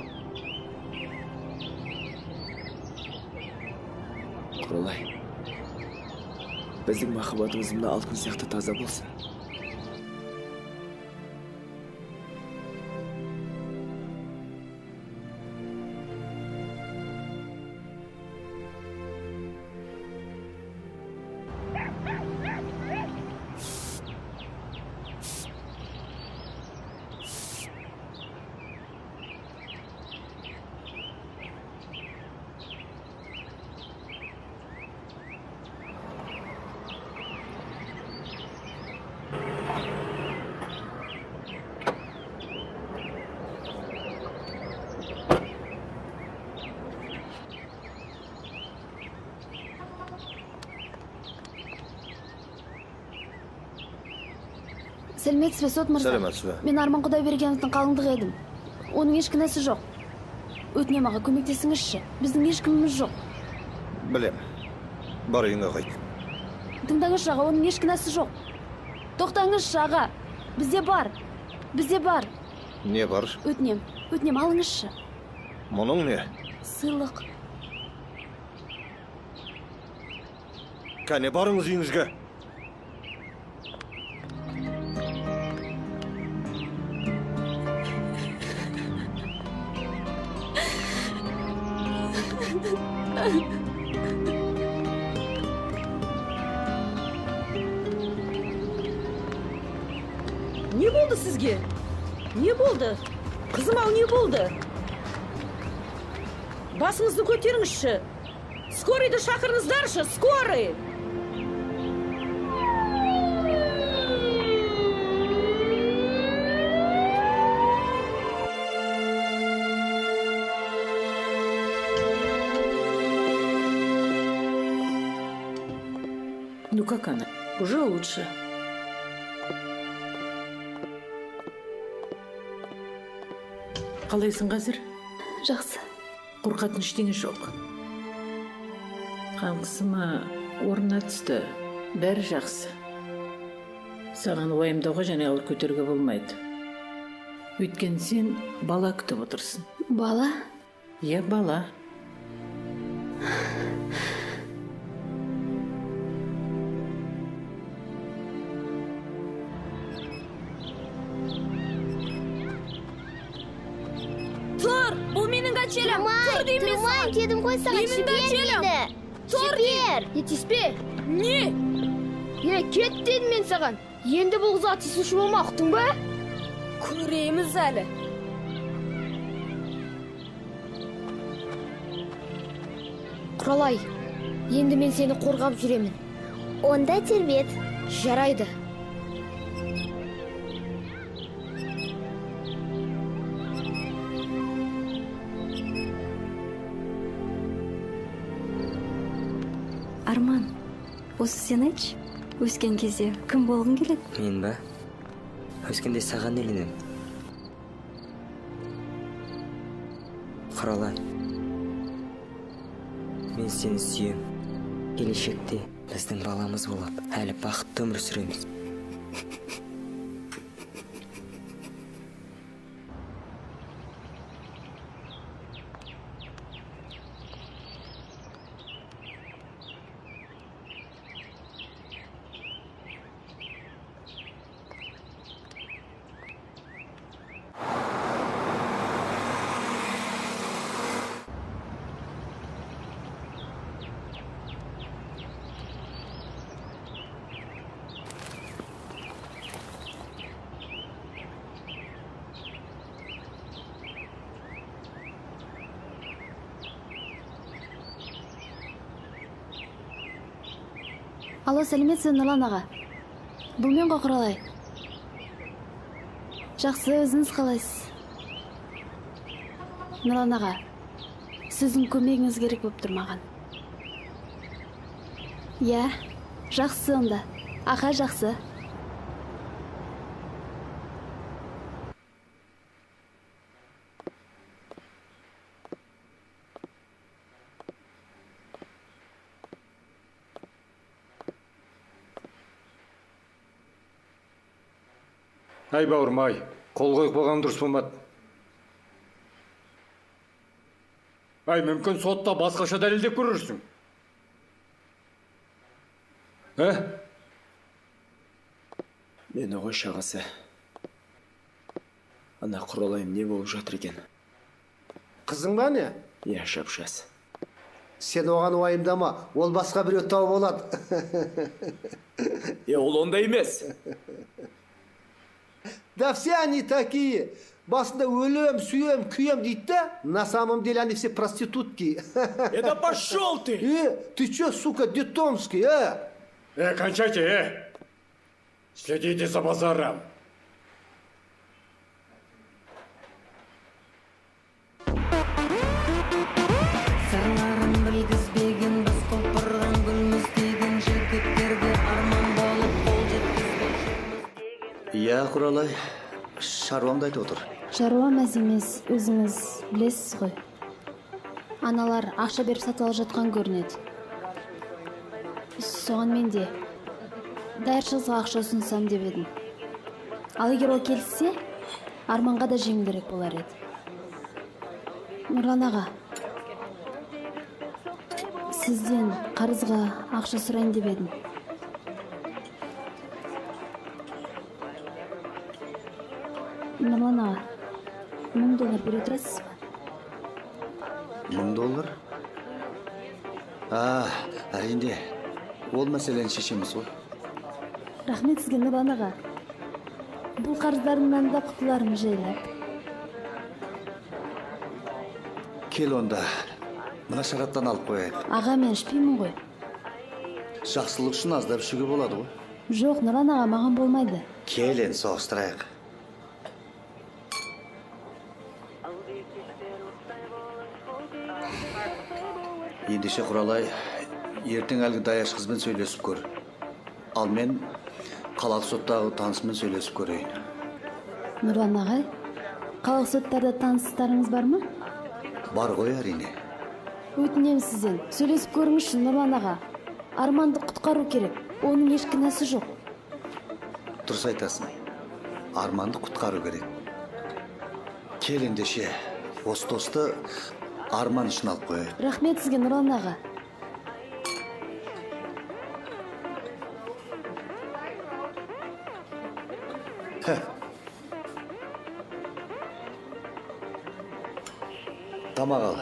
Құралай, біздің махаббатымыз мына алтын сияқты таза болсын. Сәлеметсіз бе, сот мырза? Сәлеметсіз бе. Мен Арман Құдайбергеновтың қалыңдығы едім. Оның еш кінәсі жоқ. Өтінем аға, көмектесіңізші. Біздің ешкіміміз жоқ. Білем. Бар үйіңе қайт. Тыңдаңызшы аға, оның еш кінәсі жоқ. Тоқтаңызшы аға. Бізде бар. Бізде бар. Не бар? Өтінем, алыңызшы. Мұның не? Сыйлық. Кәне барыңыз үйіңізге. Не болды сізге? Не болды? Қызым ау, не болды? Басыңызды көтеріңізші. Скорыйды шақырыңыздаршы, скорый! Ну как она? Уже лучше. Қалайсың қазір? Жақсы. Қорқатын ештеңе жоқ. Қан қысымы орнына түсті. Бәрі жақсы. Саған уайымдауға және ауыр көтеруге болмайды. Өйткені сен бала күтіп отырсың. Бала? Иә, бала. Тұр, бұл менің качелем. Тұр деймін. Тұрмай, дедім ғой саған. Жібер мені. Жібер. Етеспе. Не? Кет дедім мен саған. Енді бұл қызға тиісуші болма, ұқтың ба? Көреміз әлі. Құралай, енді мен сені қорғап жүремін. Онда тербет. Жарайды. Арман, осы сен айтшы, өскен кезде кім болғың келеді? Мен ба? Өскенде саған үйленем. Құралай, мен сені сүйем. Келешекте біздің баламыз болады. Әлі бақытты өмір сүреміз. Алло, сәлеметсіз, Нұрлан аға. Бұл мен ғой, Құралай. Жақсы, өзіңіз қалайсыз? Нұрлан аға, сіздің көмегіңіз керек болып тұр маған. Иә, жақсы онда. Аға, жақсы. Ай бауырым, ай, қол қойып қойған дұрыс болмады. Ай, мүмкін сотта басқаша дәлелдеп көрерсің. Мені ғой шағасы. Ана құралайым не болып жатыр екен? Қызың ба не? Иә, жап-жас. Сен оған уайымдама, ол басқа біреу тауып болады. Ол ондай емес. Да все они такие. Басында өлем, сүйем, күйем дейді да, на самом деле они все проститутки. Да пошел ты! Ты че, сука, детомский, Кончайте, Следите за базаром. Сырларын білгізбеген біз құлпырған гүлміз деген жігіттерге арман болып қол жеткізбек. Иә, Құралай, шаруаңды айтып отыр. Шаруам аз емес, өзіңіз білесіз ғой. Аналар ақша беріп сатып алып жатқан көрінеді. Соған мен де дайыршығызға ақша ұсынсам деп едім. Ал егер ол келсе, Арманға да жеңілдірек болар еді. Нұрлан аға, сізден қарызға ақша сұрайын деп едім. Нұрлан аға, $1000 бере тұрасыз ба? $1000? Әрине, ол мәселені шешеміз ғой. Рахмет сізге, Нұрлан аға. Бұл қарыздарымнан да құтыларым жайлап. Кел онда, мына шараптан алып қояйық. Аға, мен ішпеймін ғой. Жақсылық үшін аздап ішуге болады ғой. Жоқ, Нұрлан аға, маған болмайды. Кел, енді соғыстырайық. Ендеше Құралай, ертең әлгі даяш қызбен сөйлесіп көр. Ал мен қалалық соттағы танысымен сөйлесіп көрейін. Нұрлан ағай, қалалық соттарда таныстарыңыз бар ма? Бар ғой, әрине. Өтінемін сізден, сөйлесіп көріңізші, Нұрлан аға. Арманды құтқару керек, оның еш кінәсі жоқ. Дұрыс айтасың, Арманды құтқару керек. Кел ендеше, осы досты Арман үшін алып қояйық. Рахмет сізге, Нұрлан аға. Тамақ ал.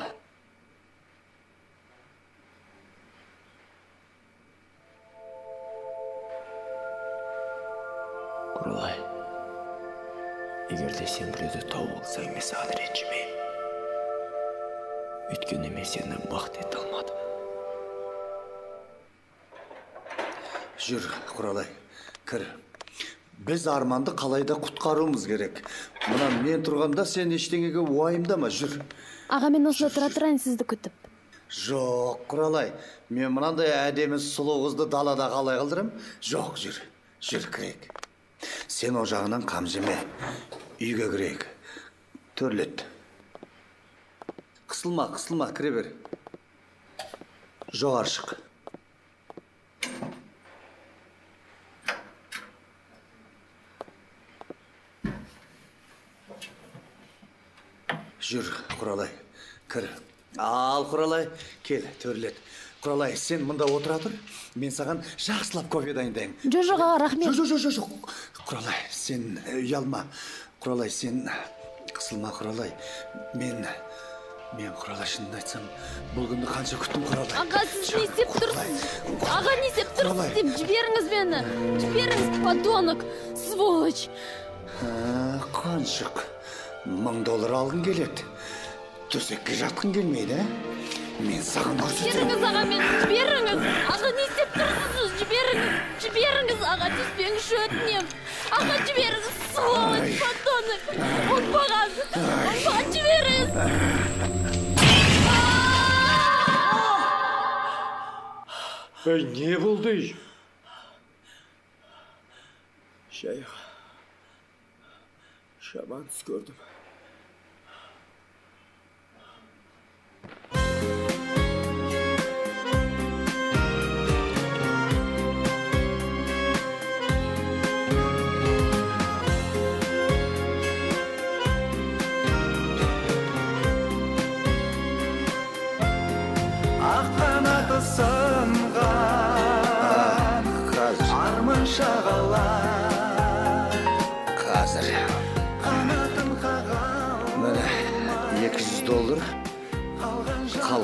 Құралай, егерде сен біреуді тауып алсаң, мен саған ренжімеймін. Өйткені мен сені бақыт ете алмадым. Жүр, Құралай, кір. Біз Арманды қалайда құтқаруымыз керек. Мұна мен тұрғанда сен ештеңеге уайымдама, жүр. Аға, мен осында тұра тұрайын сізді күтіп. Жоқ, Құралай, мен мынандай әдемі сұлу қызды далада қалай қалдырам? Жоқ, жүр, кірейік. Сен о жағынан қам жеме, үйге кірейік. Төрлет. Қысылма, кіре бер. Жоғары шық. Жүр, Құралай, кір. Ал, Құралай, кел, төрлет. Құралай, сен мұнда отыра тұр, мен саған жақсылап кофе дайындаймын. Жоқ, аға, рахмет. Жоқ. Құралай, сен ұялма. Құралай, сен қысылма, Құралай. Мен Құралай, шынын айтсам, бұл күнді қанша күттім, Құралай. Аға, сіз не істеп тұрсыз? Аға, не істеп тұрсыз деп жіберіңіз мені. Жіберіңіз, подонок, сволочь. Қаншық. $1000 алғың келеді. Төсекке жатқың келмейді, Мен саған көрсетемін. Жіберіңіз, аға, мен жіберіңіз. Аға, не істеп тұрсыз? Жіберіңіз, аға, түспеңізші, өтінем. Аға, жіберіңіз, сволочь, подонок. Оңбаған, жіберіңіз. Не болды? Шайға шабан түс көрдім.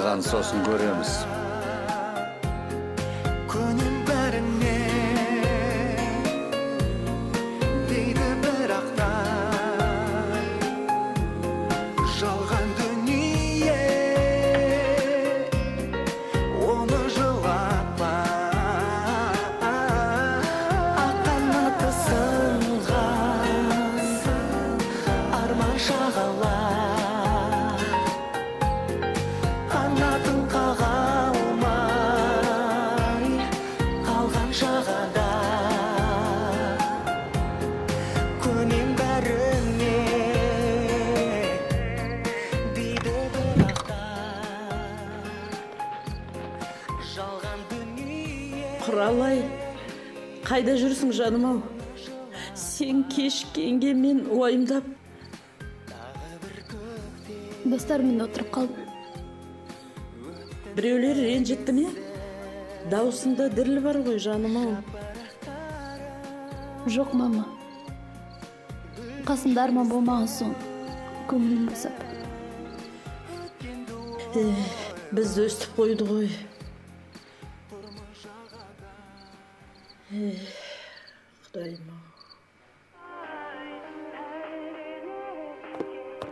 қалған сосын көреміз. Көнем бәріне дейді бірақта жалған дүние оны жылатпа аққанаты сынған арман шағала қанатын қаға алмай қалған жағада көнем бәріне дейді бірақта жалған дүние. Құралай, қайда жүрсің жаным ау? Сен кешкенге мен уайымдап. Достарыммен отырып қалдым. Біреулер ренжітті ме? Даусында діріл бар ғой жаным ау. Жоқ, мама. Қасымда арман болмаған соң көңілім босап. Біз өстіп қойды ғой. Құдайым ау.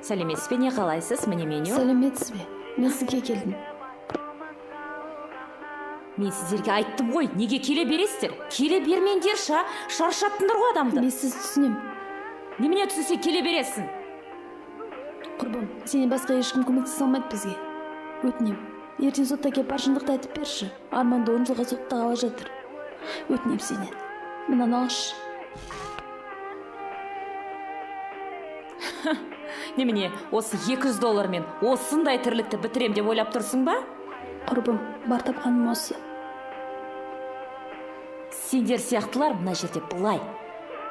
Сәлеметсіз бе, не қалайсыз? Міне меню. Сәлеметсіз бе? Мен сізге келдім. Мен сіздерге айттым ғой, неге келе бересіздер? Келе бермеңдер, шаршаттыңдар ғой адамды. Мен сіз түсінем. Немене түсінсе келе бересің? Құрбым, сенен басқа ешкім көмектесе алмайды бізге. Өтінем, ертең сотта келіп бар шындықты айтып берші. Арманды 10 жылға сотта қала жатыр. Өтінем сенен. Мынаны алшы. Немене, осы $200 мен осындай тірлікті бітірем деп ойлап тұрсың ба? Құрбым, бар тапқаным осы. Сендер сияқтылар мына жерде былай.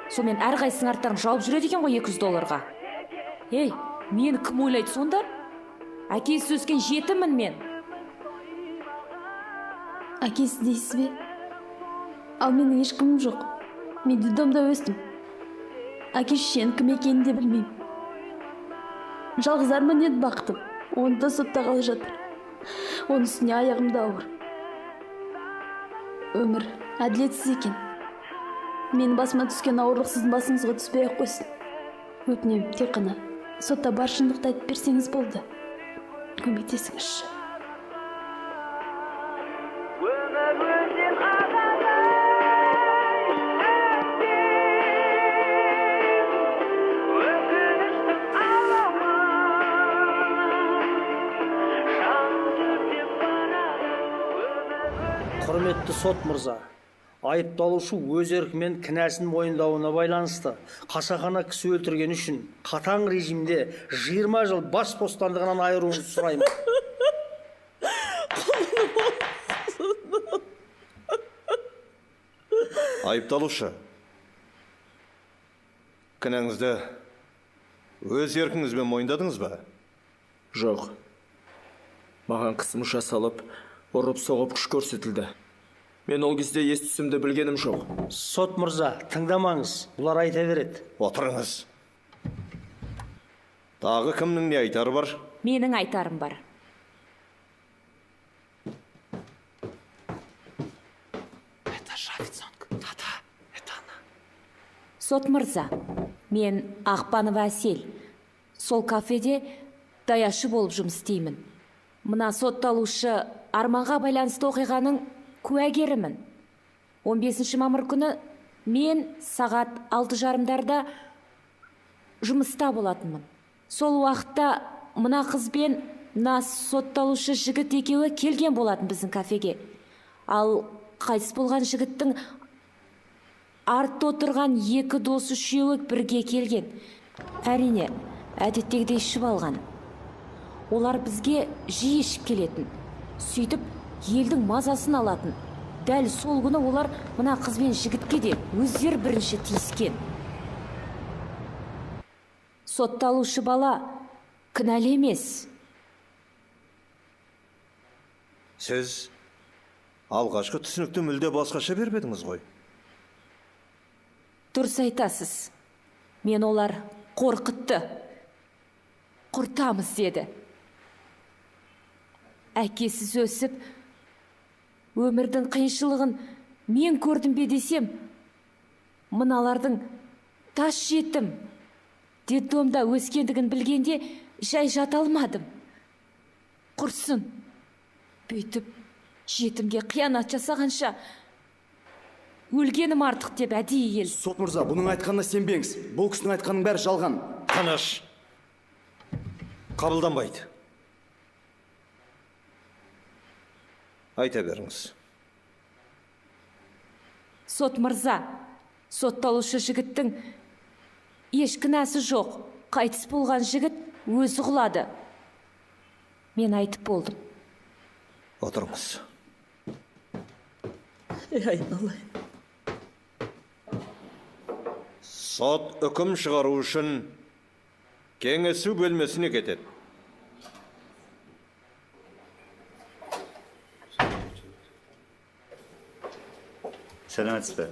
Сонымен әрқайсың арттарын жауып жүреді екен ғой $200-ға. Ей, мені кім ойлайды сонда? Әкесі өскен жетіммін мен. Әкесі дейсіз бе? Ал менің ешкімім жоқ. Мен детдомда өстім. Әке-шешенің кім екенін де білмеймін. Жалғыз арман еді бақытым. Оны да сотта қала жатыр. Оның үстіне аяғым да ауыр. Өмір әділетсіз екен. Менің басыма түскен ауырлық сіздің басыңызға түспей-ақ қойсын. Өтінем, тек қана сотта бар шындықты айтып берсеңіз болды. Көмектесіңізші. Құрметті сот мырза, айыпталушы өз еркімен кінәсін мойындауына байланысты қасақана кісі өлтірген үшін қатаң режимде 20 жыл бас бостандығынан айыруыңызды сұраймын. Айыпталушы, кінәңізді өз еркіңізбен мойындадыңыз ба? Жоқ. Маған қысым жасалып, ұрып-соғып күш көрсетілді. Мен ол кезде ес-түсімді білгенім жоқ. Сот мырза, тыңдамаңыз, бұлар айта береді. Отырыңыз. Тағы кімнің не айтары бар? Менің айтарым бар. Сот мырза, мен Ақпанова Әсел. Сол кафеде даяшы болып жұмыс істеймін. Мына сотталушы Арманға байланысты оқиғаның куәгерімін. 15 мамыр күні мен сағат 6:30-дарда жұмыста болатынмын. Сол уақытта мына қызбен мына сотталушы жігіт екеуі келген болатын біздің кафеге. Ал қайтыс болған жігіттің артта отырған екі досы үшеуі бірге келген. Әрине, әдеттегідей ішіп алған. Олар бізге жиі ішіп келетін. Сөйтіп, елдің мазасын алатын. Дәл сол күні олар мына қызбен жігітке де өздер бірінші тиіскен. Сотталушы бала кінәлі емес. Сіз алғашқы түсінікті мүлде басқаша бермедіңіз ғой? Дұрыс айтасыз. Мен олар қорқытты. Құртамыз деді. әкесіз өсіп, өмірдің қиыншылығын мен көрдім бе десем, мыналардың тас жетім детдомда өскендігін білгенде жай жата алмадым. Құрсын, бүйтіп жетімге қиянат жасағанша өлгенім артық деп әдейі ел. Сот мырза, бұның айтқанына сенбеңіз. Бұл кісінің айтқанының бәрі жалған. Тыныш. Қабылданбайды. Айта беріңіз. Сот мырза, сотталушы жігіттің еш кінәсі жоқ. Қайтыс болған жігіт өзі құлады. Мен айтып болдым. Отырыңыз. Айналайын. Сот үкім шығару үшін кеңесу бөлмесіне кетеді. Сәлеметсіз бе?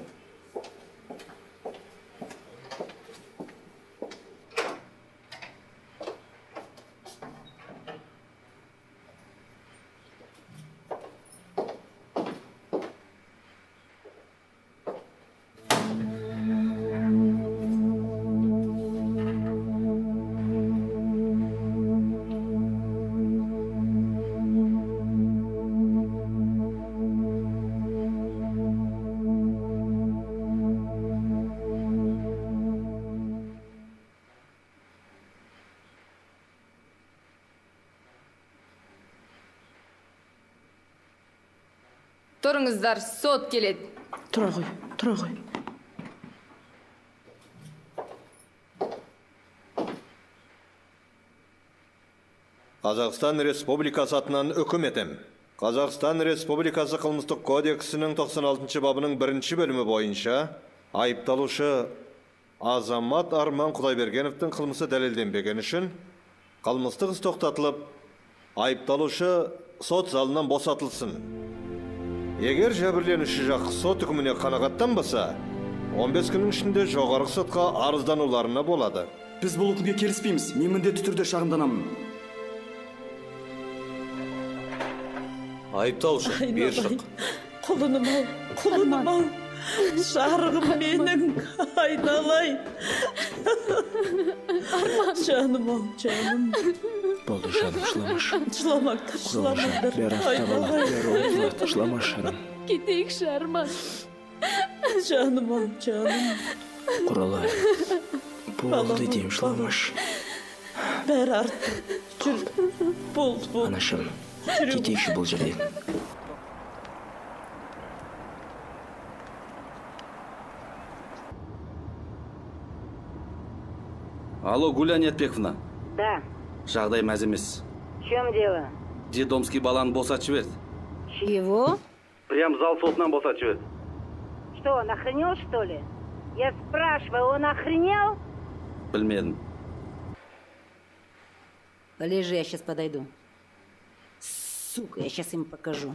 Тұрыңыздар, сот келеді. Тұра ғой. Қазақстан Республикасы атынан үкім етем. Қазақстан Республикасы қылмыстық кодексінің 96 бабының 1 бөлімі бойынша айыпталушы Азамат Арман Құдайбергеновтың қылмысы дәлелденбеген үшін қылмыстық іс тоқтатылып, айыпталушы сот залынан босатылсын. Егер жәбірленуші жақ сот үкіміне қанағаттанбаса, 15 күннің ішінде жоғарғы сотқа арыздануларына болады. Біз бұл үкімге келіспейміз. Мен міндетті түрде шағымданамын. Айыпталушы, бер жақ. Құлыным ал. Жарығым менің, айналайын. Жаным ал, жаным. Болды, жаным, жыламаш. Жыламаңдар. Бәрі ақтабала, бәрі оқылады. Жыламаш, жарым. Кетейікші, Арман. Жаным ал, жаным. Құралай. Болды дейм, жыламаш. Бәрі артты. Жүр. Болды. Анашым, кетейікші бұл жерден. Алло, Гуля Нетбековна. Да. Жағдай мәз емес. В чем дело? Детдомский баланы босатып жіберді. Чего? Прям зал сотынан босатып жіберді. Что, он охренел, что ли? Я спрашиваю, он охренел? Білмедім. Полежи, я сейчас подойду. Сука, я сейчас им покажу.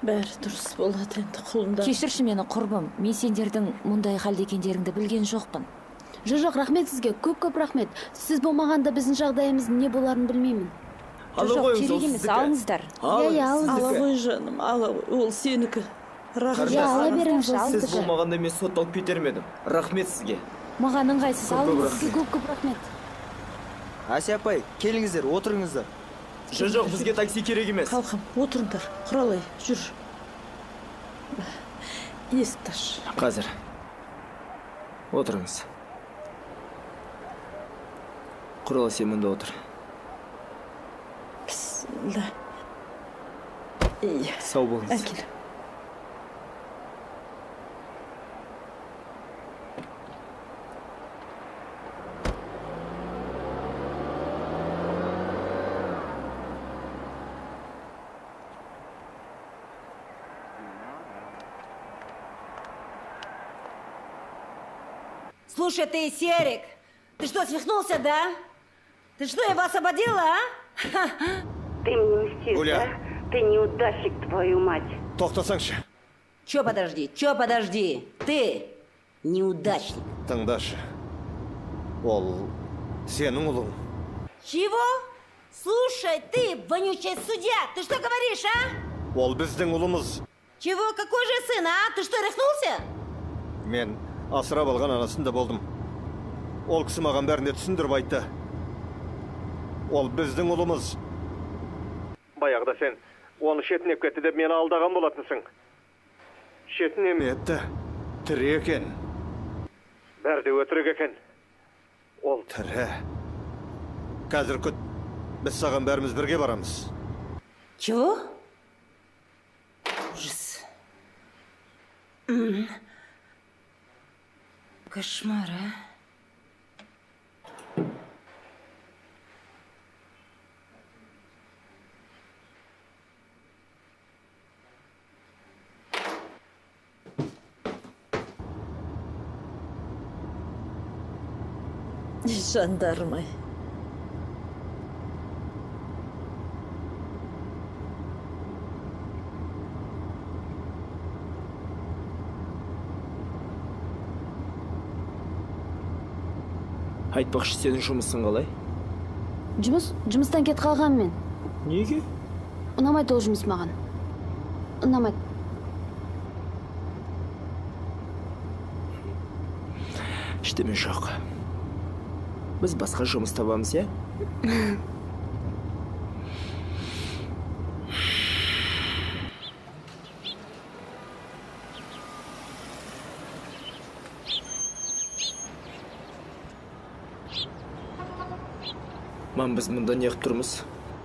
Бәрі дұрыс болады енді, құлында. Кешірші мені, құрбым. Мен сендердің мұндай халде екендеріңді білген жоқпын. Жоқ, рахмет сізге, көп рахмет. Сіз болмағанда біздің жағдайымыз не боларын білмеймін. Жоқ, керек емес, алыңыздар. Ала ғой, жаным, ол сенікі. Ала беріңіз, сіз болмағанда мен сотталып кетермедім. Рахмет сізге. Маған ыңғайсыз, алыңыз. Сізге көп рахмет. Ася апай, келіңіздер, отырыңыздар. Жоқ, бізге такси керек емес. Қалқам, отырыңдар. Құралай, жүр. Есікті аш. Қазір. Отырыңыз. Құралай, сен мұнда отыр. Бісміллә. Сау болыңыз. Әкел. Слушай, ты, Серик, ты что, свихнулся, да? Ты что, его освободила, а? Ты мне мстишь, Гуля. да? Ты неудачник, твою мать. Тоқтасаңшы. Чё подожди? Ты неудачник. Тыңдашы. Ол сенің ұлың. Чего? Слушай, ты, вонючий судья, ты что говоришь, а? Ол біздің ұлымыз. Чего? Какой же сын, а? Ты что, рехнулся? Мен асырап алған анасында болдым. Ол кісі маған бәріне түсіндіріп айтты. Ол біздің ұлымыз. Баяғыда сен оны шетінеп кетті деп мені алдаған болатынсың. Шетінеме етті. Тірі екен. Бәрде өтірік екен. Ол тірі. Қазір күт. Біз саған бәріміз бірге барамыз. Чего? Ужас. Кошмар, а? Жандарм ай. Айтпақшы, сенің жұмысың қалай? Жұмыстан кет қалған мен. Неге? Ұнамайды ол жұмыс маған. Ұнамайды. Ештеме жоқ. Біз басқа жұмыс табамыз, я? Мам, біз мұнда не қып тұрмыз?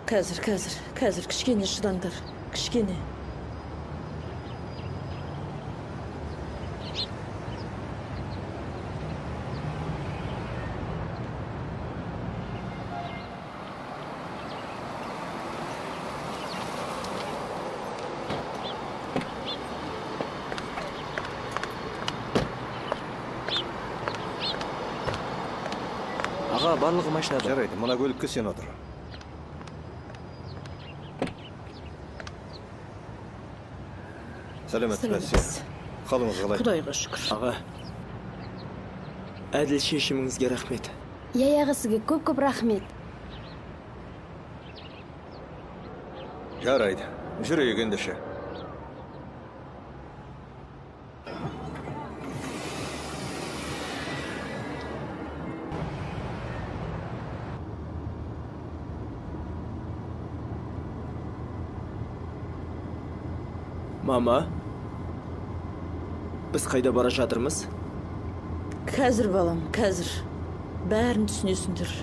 Қазір, кішкене шыдаңдар, кішкене. Аға, барлығы машинада. Жарайды, мұна көлікке сен отыр. Сәлеметсіз. Қалыңыз қалай? Құдайға шүкір. Аға, әділ шешіміңізге рахмет. Яғы сізге көп рахмет. Жарайды, жүрейік ендеше. Мама, біз қайда бара жатырмыз? Қазір балам, қазір. Бәрін түсінесіңдер.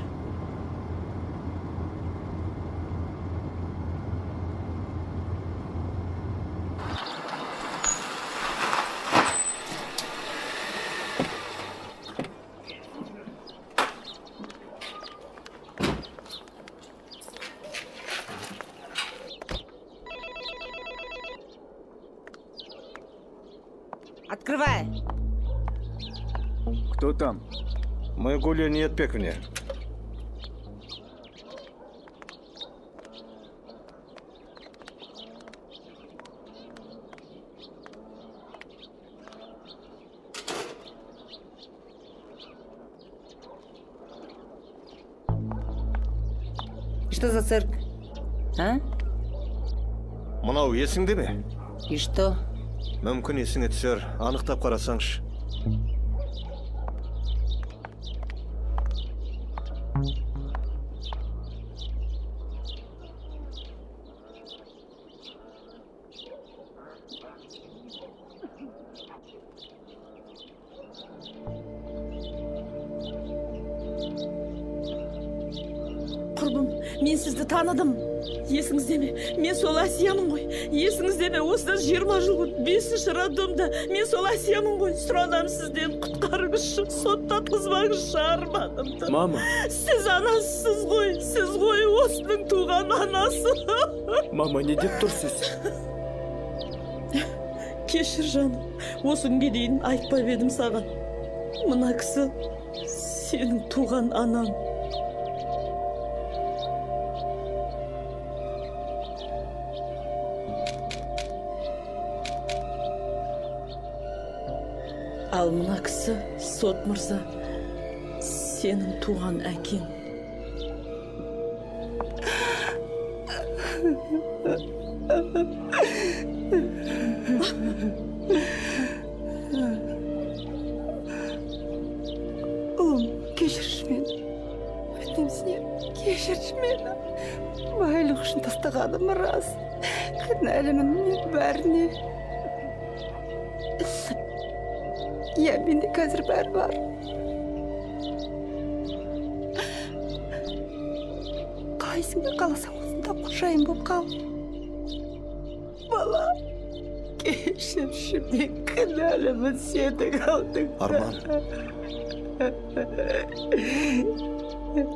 Открывай. Кто там? Мы Гуля Ниетбековна. Что за цирк? А? Мынау есіңде ме? И что? Мүмкін есіңе түсер, анықтап қарасаңшы. Құрбым, мен сізді таныдым. Есіңізде ме? Мен сол Асиямын ғой. Есіңізде ме? Осыдан 20 жыл өтті. 5-ші роддомда мен сол Асиямын ғой. Сұрадым сізден, құтқарыңызшы, соттатқызбаңызшы арманымды. Мама. Сіз анасысыз ғой. Сіз ғой осының туған анасы. Мама, не деп тұрсыз? Кешір жаным. Осы күнге дейін айтпап едім саған. Мына кісі сенің туған анаң. Ал мына кісі сот мырза, сенің туған әкең. Ұлым, кешірші мені. Өтінем сіне, кешірші мені. Байлық үшін тастағаным рас. Кінәлімін мен бәріне. Я, менде қазір бәрі бар. Қайсыңда қаласаң осында қожайын болып қал. Бала, кешірші, мен кінәлімін, сенің алдың. Арман,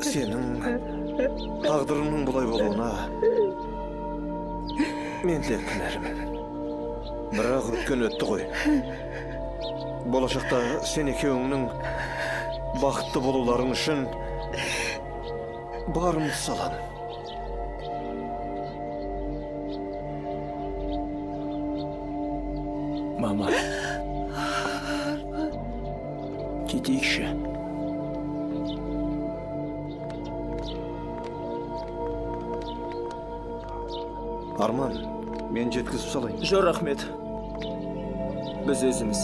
сенің тағдырыңның бұлай болуына мен де кінәлімін. Бірақ өткен өтті ғой. Болашақта сен екеуіңнің бақытты болуларың үшін барымды саламын. Мама, кетейікші. Арман, мен жеткізіп салайын. Жоқ, рахмет. Біз өзіміз.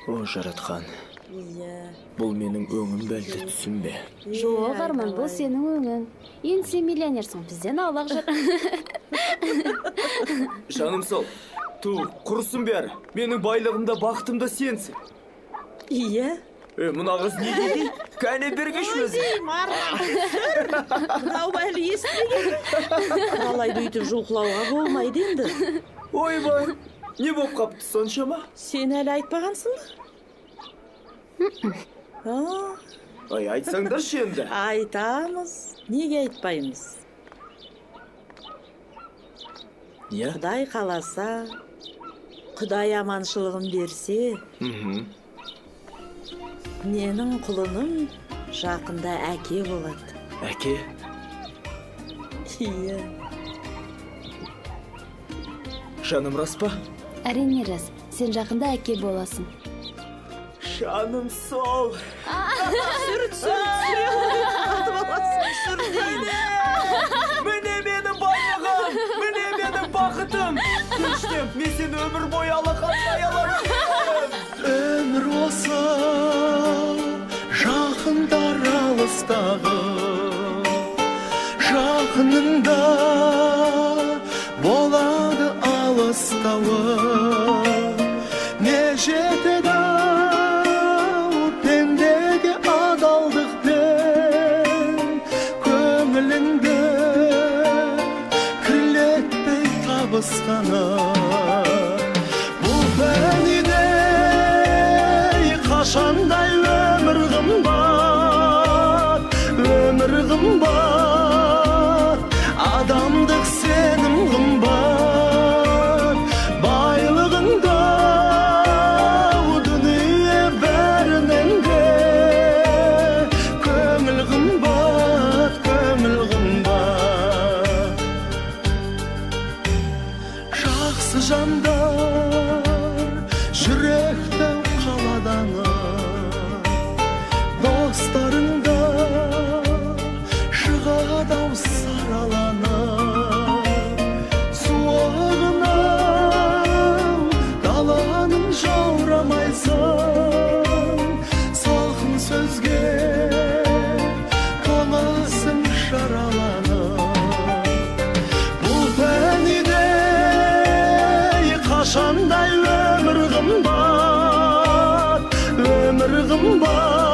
О, жаратқан. Бұл менің өңім бәлді түсім бе? Жоқ, Арман, бұл сенің өңің. Енді сен миллионерсің, бізден аулақ жүр. Жаным сол, құрысын бәрі. Менің байлығымда, бақытымда сенсің. Иә? Мұна қыз не дейді? Кәне бергеш өзі. Мынау бәлі естімеген. Қалайды үйтіп жұлқылауға болмайды енді. Ойбай, не болып қапты соншама? Сен әлі айтпағансың ба? Ай, айтсаңдаршы енді. Айтамыз. Неге айтпаймыз? Құдай қаласа, Құдай аманшылығын берсе, менің құлыным жақында әке болады. Әке? Иә. Жаным рас па? Әрине рас, сен жақында әке боласың. Жаным сол. Сүрт. Міне менің байлығым, міне менің бақытым. Кештем, мен сен өмір бойы алақандай аламын. Өмір осы жақындар алыстағы, жақынында болады алыстауы. Не жетеді пендеге адалдықпен, көңіліңді кірлетпей табысқаны. Бұл бәлідей қашандай өмір қымбат, өмір қымбат